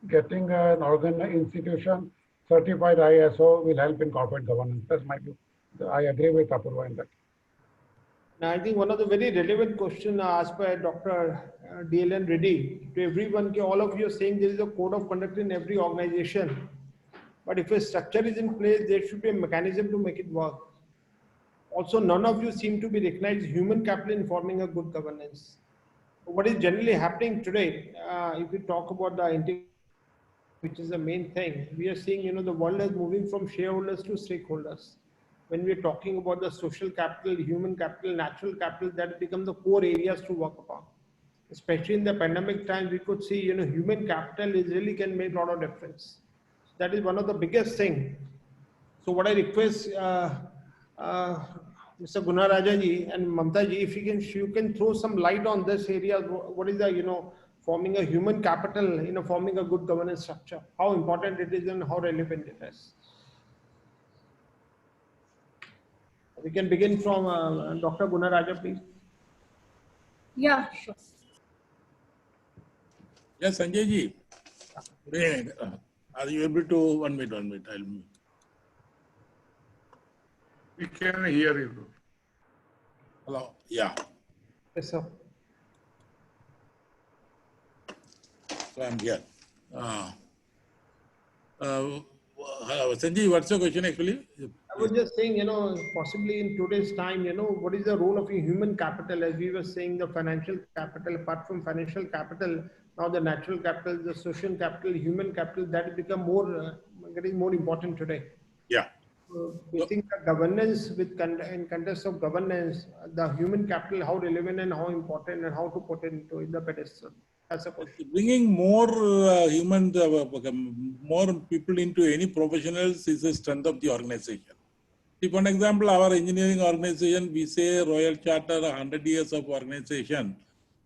getting an institution certified ISO will help in corporate governance. That's my view. I agree with Apurva in that. Now, I think one of the very relevant questions asked by Dr. DLN Reddy to everyone, all of you are saying there is a code of conduct in every organization. But if a structure is in place, there should be a mechanism to make it work. Also, none of you seem to be recognized human capital in forming a good governance. What is generally happening today, if we talk about the integration, which is the main thing, we are seeing, you know, the world is moving from shareholders to stakeholders. When we are talking about the social capital, human capital, natural capital, that become the core areas to work upon. Especially in the pandemic times, we could see, you know, human capital is really can make a lot of difference. That is one of the biggest thing. So what I request Mr. Gunaraja ji and Mamta ji, if you can throw some light on this area, what is the, you know, forming a human capital, you know, forming a good governance structure, how important it is and how relevant it is. We can begin from Dr. Gunaraja, please. Yeah, sure. Yes, Sanjay ji. Are you able to, one minute, I'll mute. We can hear you. Hello, yeah. Yes, sir. So I'm here. Sanjay, what's your question actually? I was just saying, you know, possibly in today's time, you know, what is the role of human capital? As we were saying, the financial capital, apart from financial capital, now the natural capital, the social capital, human capital, that has become more, getting more important today. Yeah. We think that governance in context of governance, the human capital, how relevant and how important and how to put it into the pedestal. That's a question. Bringing more more people into any professionals is the strength of the organization. See, for example, our engineering organization, we say Royal Charter, 100 years of organization.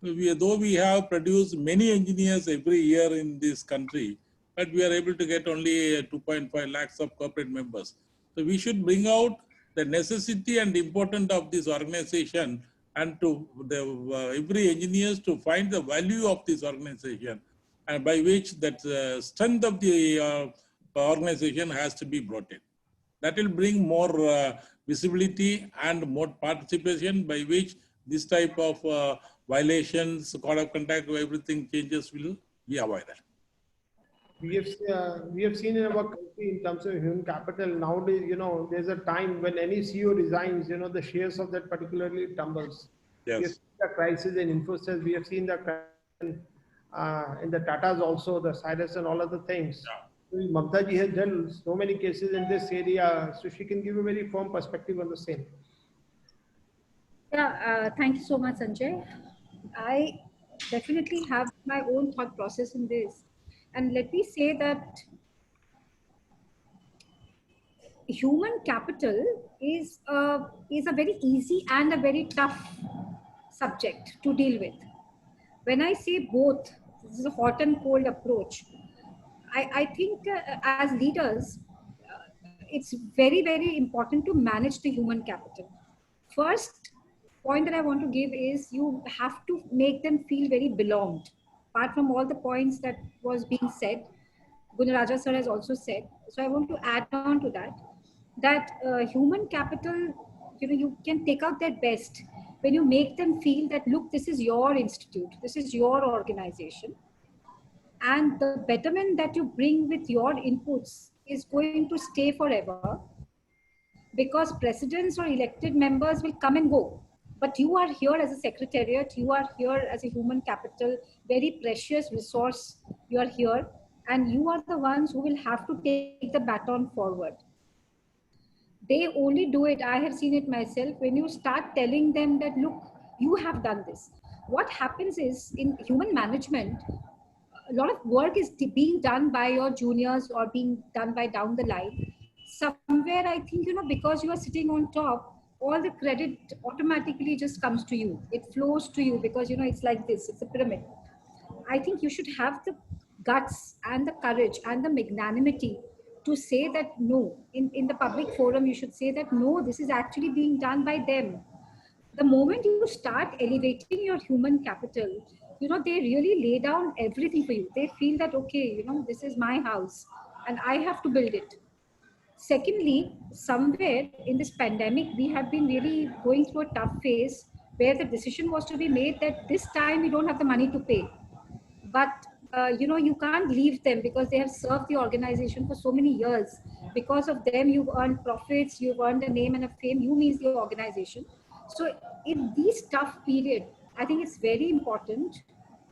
Though we have produced many engineers every year in this country, but we are able to get only 2.5 lakhs of corporate members. So we should bring out the necessity and importance of this organization, and to every engineers to find the value of this organization, and by which that strength of the organization has to be brought in. That will bring more visibility and more participation, by which this type of violations, code of conduct, everything changes will be avoided. We have seen in our country in terms of human capital nowadays, you know, there's a time when any CEO resigns, you know, the shares of that particularly tumbles. Yes. We have seen the crisis in Infosys, we have seen the crisis in the Tatas also, the Cyrus and all other things. Yeah. Mamta ji has done so many cases in this area, so she can give a very firm perspective on the same. Yeah, thank you so much, Sanjay. I definitely have my own thought process in this. And let me say that human capital is a very easy and a very tough subject to deal with. When I say both, this is a hot and cold approach. I think as leaders, it's very, very important to manage the human capital. First, point that I want to give is you have to make them feel very belonged. Apart from all the points that was being said, Gunaraja sir has also said. So I want to add on to that, that human capital, you can take out their best when you make them feel that, look, this is your institute, this is your organization. And the betterment that you bring with your inputs is going to stay forever, because presidents or elected members will come and go. But you are here as a secretariat, you are here as a human capital, very precious resource. You are here, and you are the ones who will have to take the baton forward. They only do it, I have seen it myself, when you start telling them that, look, you have done this. What happens is, in human management, a lot of work is being done by your juniors or being done by down the line. Somewhere, I think, because you are sitting on top, all the credit automatically just comes to you. It flows to you because, it's like this, it's a pyramid. I think you should have the guts and the courage and the magnanimity to say that no. In the public forum, you should say that no, this is actually being done by them. The moment you start elevating your human capital, they really lay down everything for you. They feel that, okay, this is my house and I have to build it. Secondly, somewhere in this pandemic, we have been really going through a tough phase where the decision was to be made that this time we don't have the money to pay. But, you can't leave them because they have served the organization for so many years. Because of them, you've earned profits, you've earned a name and a fame, you means the organization. So in these tough period, I think it's very important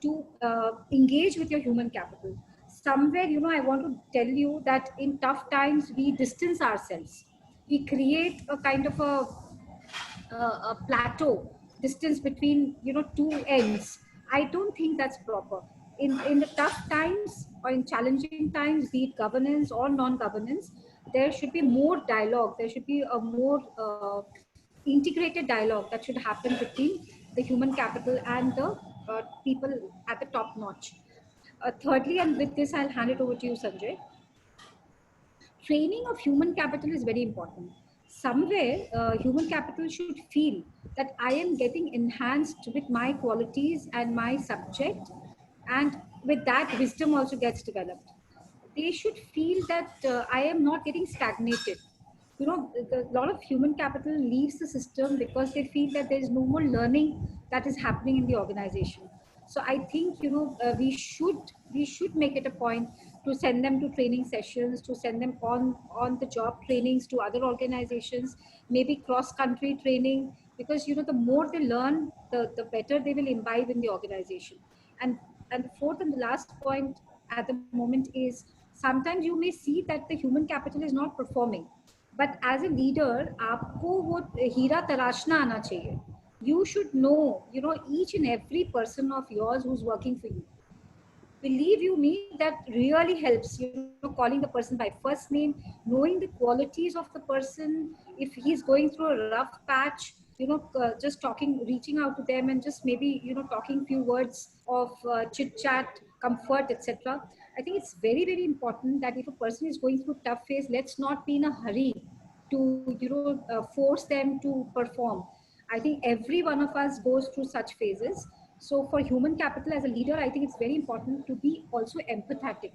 to engage with your human capital. Somewhere, I want to tell you that in tough times, we distance ourselves. We create a kind of a plateau, distance between, two ends. I don't think that's proper. In the tough times or in challenging times, be it governance or non-governance, there should be more dialogue. There should be a more integrated dialogue that should happen between the human capital and the people at the top notch. Thirdly, and with this, I'll hand it over to you, Sanjay. Training of human capital is very important. Somewhere, human capital should feel that I am getting enhanced with my qualities and my subject, and with that, wisdom also gets developed. They should feel that I am not getting stagnated. A lot of human capital leaves the system because they feel that there is no more learning that is happening in the organization. So I think, we should make it a point to send them to training sessions, to send them on the job trainings to other organizations, maybe cross-country training, because, the more they learn, the better they will imbibe in the organization. And the fourth and the last point at the moment is, sometimes you may see that the human capital is not performing. But as a leader, आपको वो हीरा तराशना आना चाहिए. You should know, each and every person of yours who's working for you. Believe you me, that really helps. Calling the person by first name, knowing the qualities of the person. If he's going through a rough patch, just talking, reaching out to them, and just maybe talking few words of chit chat, comfort, etc. I think it's very, very important that if a person is going through a tough phase, let's not be in a hurry to force them to perform. I think every one of us goes through such phases. So for human capital as a leader, I think it's very important to be also empathetic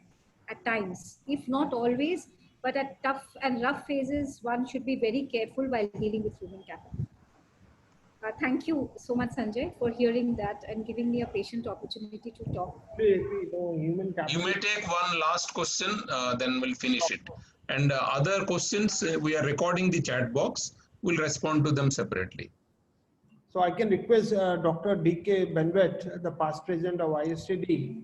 at times, if not always, but at tough and rough phases, one should be very careful while dealing with human capital. Thank you so much, Sanjay, for hearing that and giving me a patient opportunity to talk. Human capital. You may take one last question, then we'll finish it. And other questions, we are recording the chat box. We'll respond to them separately. So I can request Dr. D.K. Benvet, the past president of ISTD,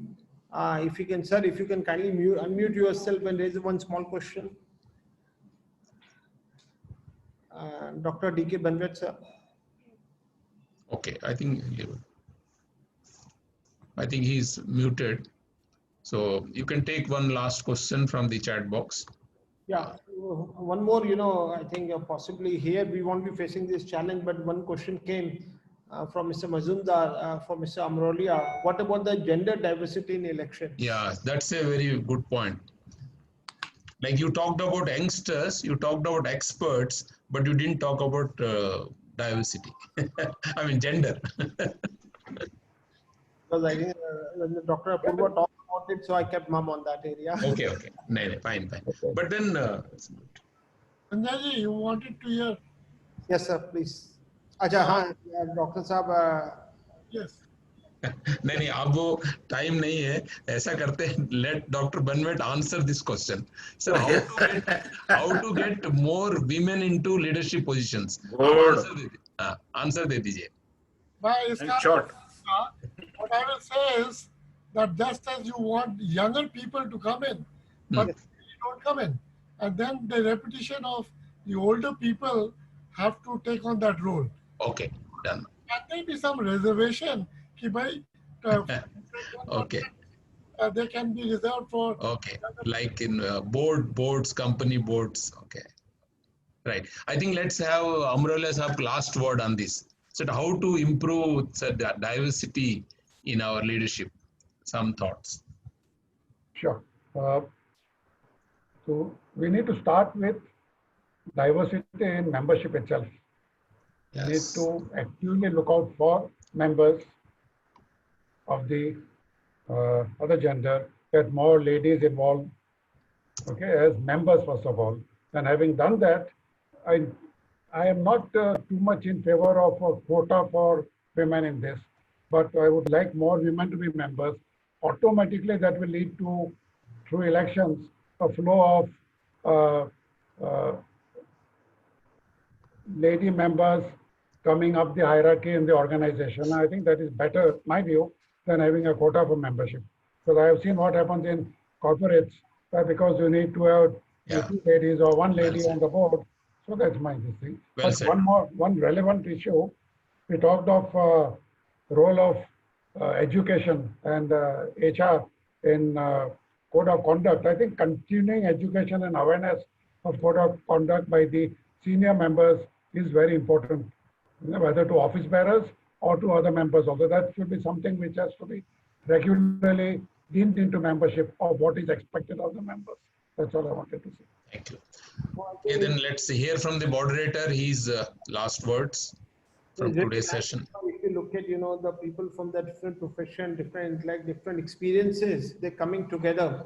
if you can, sir, if you can kindly unmute yourself and raise one small question. Dr. D.K. Benvet, sir. Okay, I think he's muted. So you can take one last question from the chat box. Yeah, one more, I think possibly here we won't be facing this challenge, but one question came from Mr. Mazumdar, for Mr. Amrolia. What about the gender diversity in election? Yeah, that's a very good point. Like you talked about youngsters, you talked about experts, but you didn't talk about diversity. I mean gender. Because I think when the Dr. Apurva talked about it, so I kept mum on that area. Okay, okay. No, no, fine, fine. But then, Sanjay ji, you wanted to hear? Yes, sir, please. Acha, हाँ, Dr. साहब. Yes. नहीं नहीं अब वो time नहीं है ऐसा करते हैं let Dr. Banwet answer this question. Sir, how to get more women into leadership positions? Answer दे दीजिए. Short. What I will say is that just as you want younger people to come in, but they don't come in, and then the repetition of the older people have to take on that role. Okay, done. And there be some reservation. Ki bhai, Okay. They can be reserved for. Okay, like in boards, company boards. Okay, right. I think let's have Amrullah have last word on this. So how to improve diversity in our leadership? Some thoughts. Sure. So we need to start with diversity in membership itself. Yes. We need to actively look out for members of the other gender, get more ladies involved, okay, as members first of all. And having done that, I am not too much in favor of a quota for women in this, but I would like more women to be members. Automatically, that will lead to, through elections, a flow of lady members coming up the hierarchy in the organization. I think that is better, my view, than having a quota for membership. Because I have seen what happens in corporates, because you need to have 2 ladies or 1 lady on the board. So that's my thing. Well but said. one relevant issue, we talked of role of education and HR in code of conduct. I think continuing education and awareness of code of conduct by the senior members is very important, whether to office bearers or to other members. Also, that should be something which has to be regularly linked into membership of what is expected of the members. That's all I wanted to say. Thank you. Okay, then let's hear from the moderator his last words from today's session. If you look at, the people from the different profession, different experiences, they're coming together.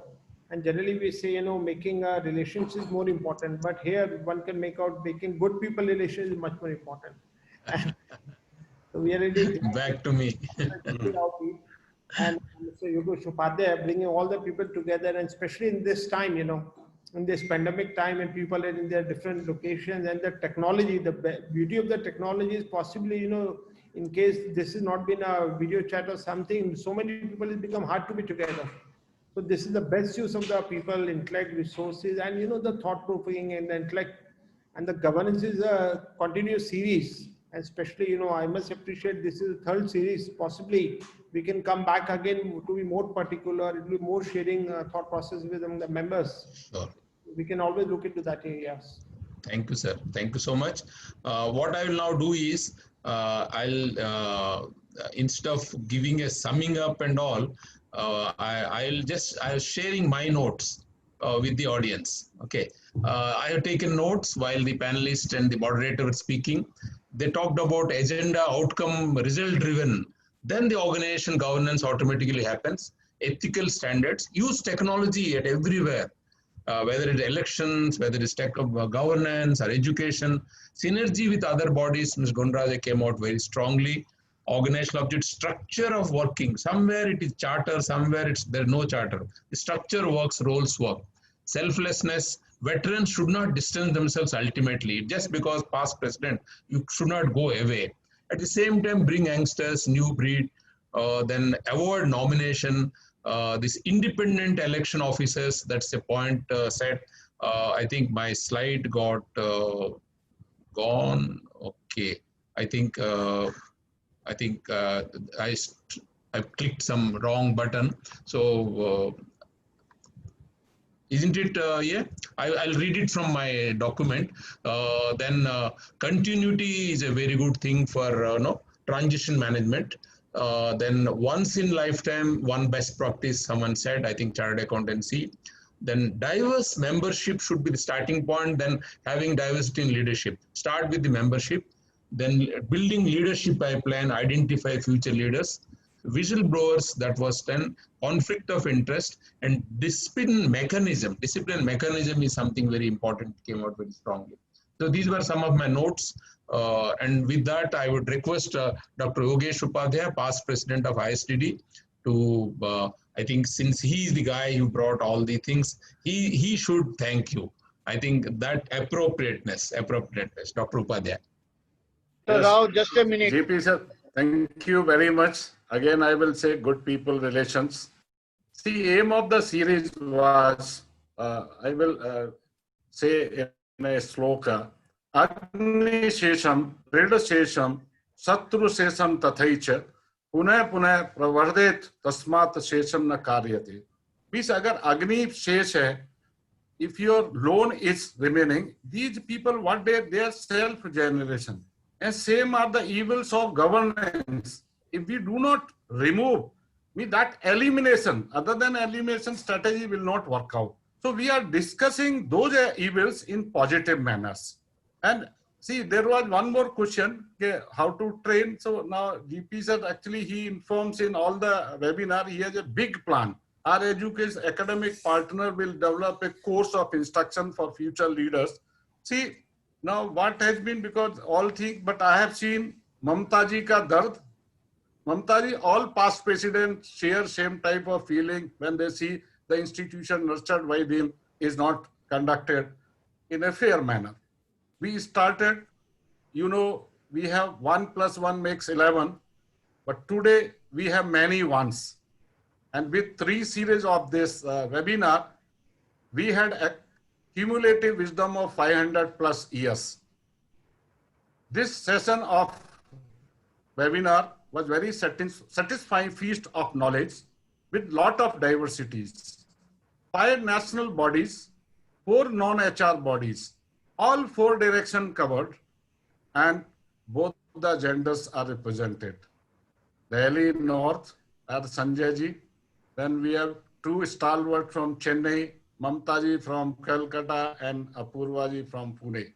And generally we say, making a relationship is more important. But here one can make out making good people relations is much more important. So we are really back to me. And Mr. Yogesh Upadhyay bringing all the people together, and especially in this time, in this pandemic time, and people are in their different locations, and the technology, the beauty of the technology is possibly, in case this has not been a video chat or something, so many people, it's become hard to be together. So this is the best use of the people, intellect, resources, and the thought provoking and the intellect, and the governance is a continuous series. And especially, I must appreciate this is the 3rd series. Possibly we can come back again to be more particular. It will be more sharing thought process with the members. Sure. We can always look into that areas. Thank you, sir. Thank you so much. What I will now do is, I'll instead of giving a summing up and all, I'll sharing my notes with the audience. Okay. I have taken notes while the panelists and the moderator were speaking. They talked about agenda, outcome, result driven. Then the organization governance automatically happens. Ethical standards, use technology at everywhere. Whether it's elections, whether it's tech governance or education, synergy with other bodies. Ms. Gondraje came out very strongly. Organizational object, structure of working. Somewhere it is charter, somewhere there's no charter. The structure works, roles work. Selflessness, veterans should not distance themselves ultimately. Just because past president, you should not go away. At the same time, bring youngsters, new breed, then avoid nomination. This independent election officers, that's a point set. I think my slide got gone. Okay, I think I clicked some wrong button. So isn't it? Yeah, I'll read it from my document. Then continuity is a very good thing for transition management. Then once in lifetime, one best practice, someone said, I think chartered accountancy. Then diverse membership should be the starting point. Then having diversity in leadership. Start with the membership. then building leadership pipeline, identify future leaders, whistleblowers, that was 10, conflict of interest, and discipline mechanism. Discipline mechanism is something very important, came out very strongly. So these were some of my notes. And with that, I would request Dr. Yogesh Upadhyay, past president of ISTD, to, I think since he is the guy who brought all the things, he should thank you. I think that appropriateness, Dr. Upadhyay. So Rao, just a minute. JP sir, thank you very much. Again, I will say good people relations. The aim of the series was, I will say in a sloka, Agni Shesham, Rida Shesham, Satru Shesham Tathaicha, Pune Pune Pravardet Tasmat Shesham Na Karyate. Means agar Agni Shesh hai, if your loan is remaining, these people, what they are self-generation. And same are the evils of governance. If we do not remove, that elimination, other than elimination strategy will not work out. So we are discussing those evils in positive manners. And see, there was one more question, okay, how to train. So now GP sir, actually he informs in all the webinar, he has a big plan. Our education academic partner will develop a course of instruction for future leaders. See, now what has been, because all things, but I have seen Mamta ji ka dard. Mamta ji, all past presidents share same type of feeling when they see the institution nurtured by them is not conducted in a fair manner. We started, you know, we have 1 + 1 makes 11, but today we have many ones. And with 3 series of this webinar, we had a cumulative wisdom of 500+ years. This session of webinar was very satisfying feast of knowledge with lot of diversities. 5 national bodies, 4 non-HR bodies, all 4 directions covered, and both the genders are represented. Delhi North are Sanjay ji. Then we have 2 stalwarts from Chennai, Mamta ji from Calcutta and Apurva ji from Pune.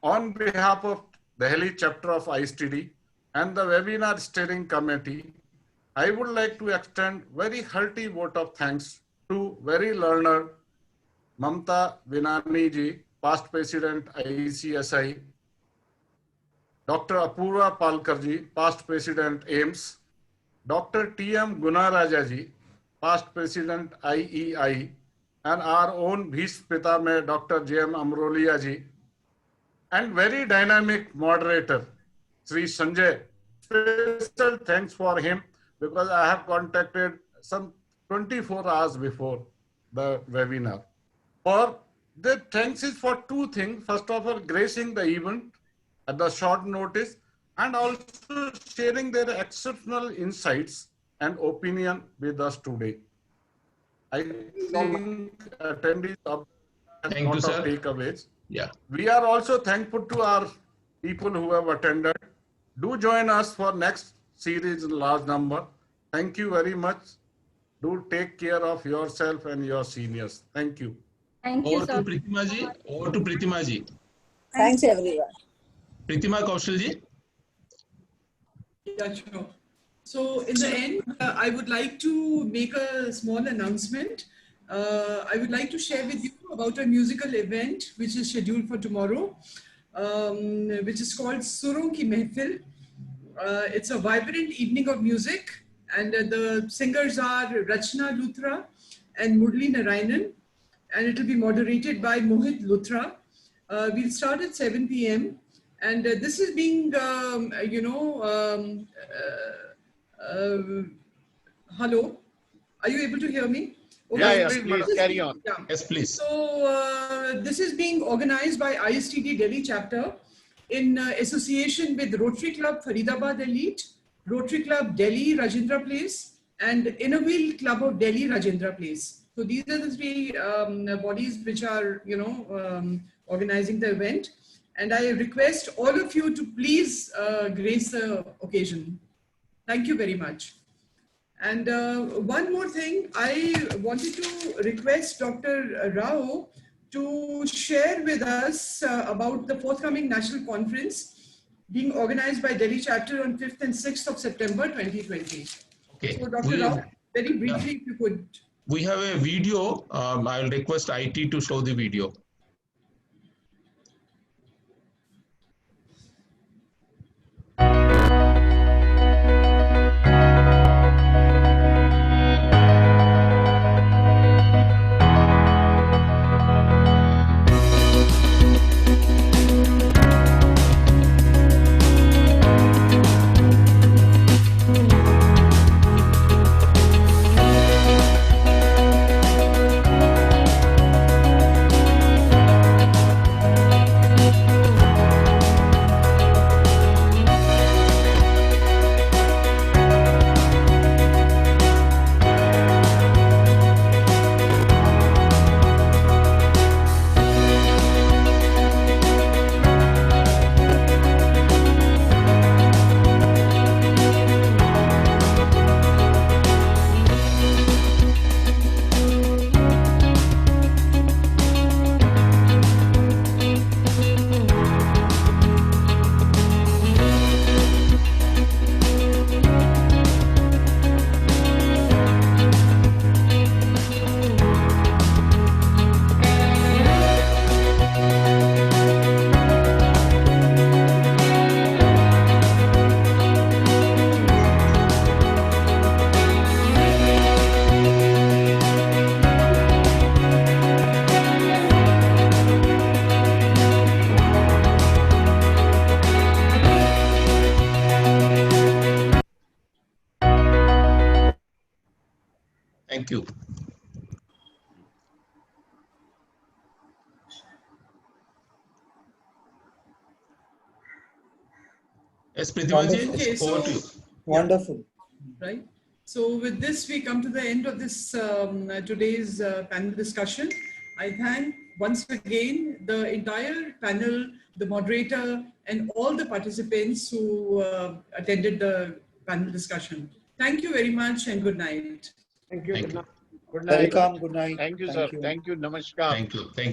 On behalf of Delhi chapter of ISTD and the webinar steering committee, I would like to extend very hearty vote of thanks to very learned Mamta Vinani ji, past president ICSI, Dr. Apurva Palkar ji, past president AIMS, Dr. T.M. Gunaraja ji, past president IEI, and our own Vice Pitame, Dr. J.M. Amrolia ji, and very dynamic moderator, Sri Sanjay. Special thanks for him because I have contacted some 24 hours before the webinar. For the thanks is for 2 things. First of all, gracing the event at the short notice and also sharing their exceptional insights and opinion with us today. I think attendees of Thank you, sir. Takeaways. Yeah. We are also thankful to our people who have attended. Do join us for next series in large number. Thank you very much. Do take care of yourself and your seniors. Thank you. Thank you, Over sir. to Pritima ji. Over to Pritima ji. Thanks, everyone. Pritima Kaushal ji. Yeah, sure. So in the end, I would like to make a small announcement. I would like to share with you about a musical event which is scheduled for tomorrow, which is called Suron Ki Mehfil. It's a vibrant evening of music, and the singers are Rachna Luthra and Murli Narayanan, and it will be moderated by Mohit Luthra. We'll start at 7 p.m. And this is being, hello, are you able to hear me? Okay. Yeah, please carry on. Yeah. Yes, please. So this is being organized by ISTD Delhi chapter in association with Rotary Club Faridabad Elite, Rotary Club Delhi Rajendra Place, and Innerville Club of Delhi Rajendra Place. So these are the 3 bodies which are, organizing the event. And I request all of you to please grace the occasion. Thank you very much. And one more thing, I wanted to request Dr. Rao to share with us about the forthcoming national conference, being organized by Delhi chapter on 5th and 6th of September 2020. Okay. So Dr. Rao, very briefly, if you could. We have a video. I'll request IT to show the video. Thank you. Yes, Prithimaji, Okay, so, over to you. Wonderful. Right. So with this, we come to the end of this today's panel discussion. I thank once again the entire panel, the moderator, and all the participants who attended the panel discussion. Thank you very much and good night. Thank you. Thank Good you. night. Good night. Welcome. Good night. Thank you, Thank sir. you. Thank you. Namaskar. Thank you. Thank you.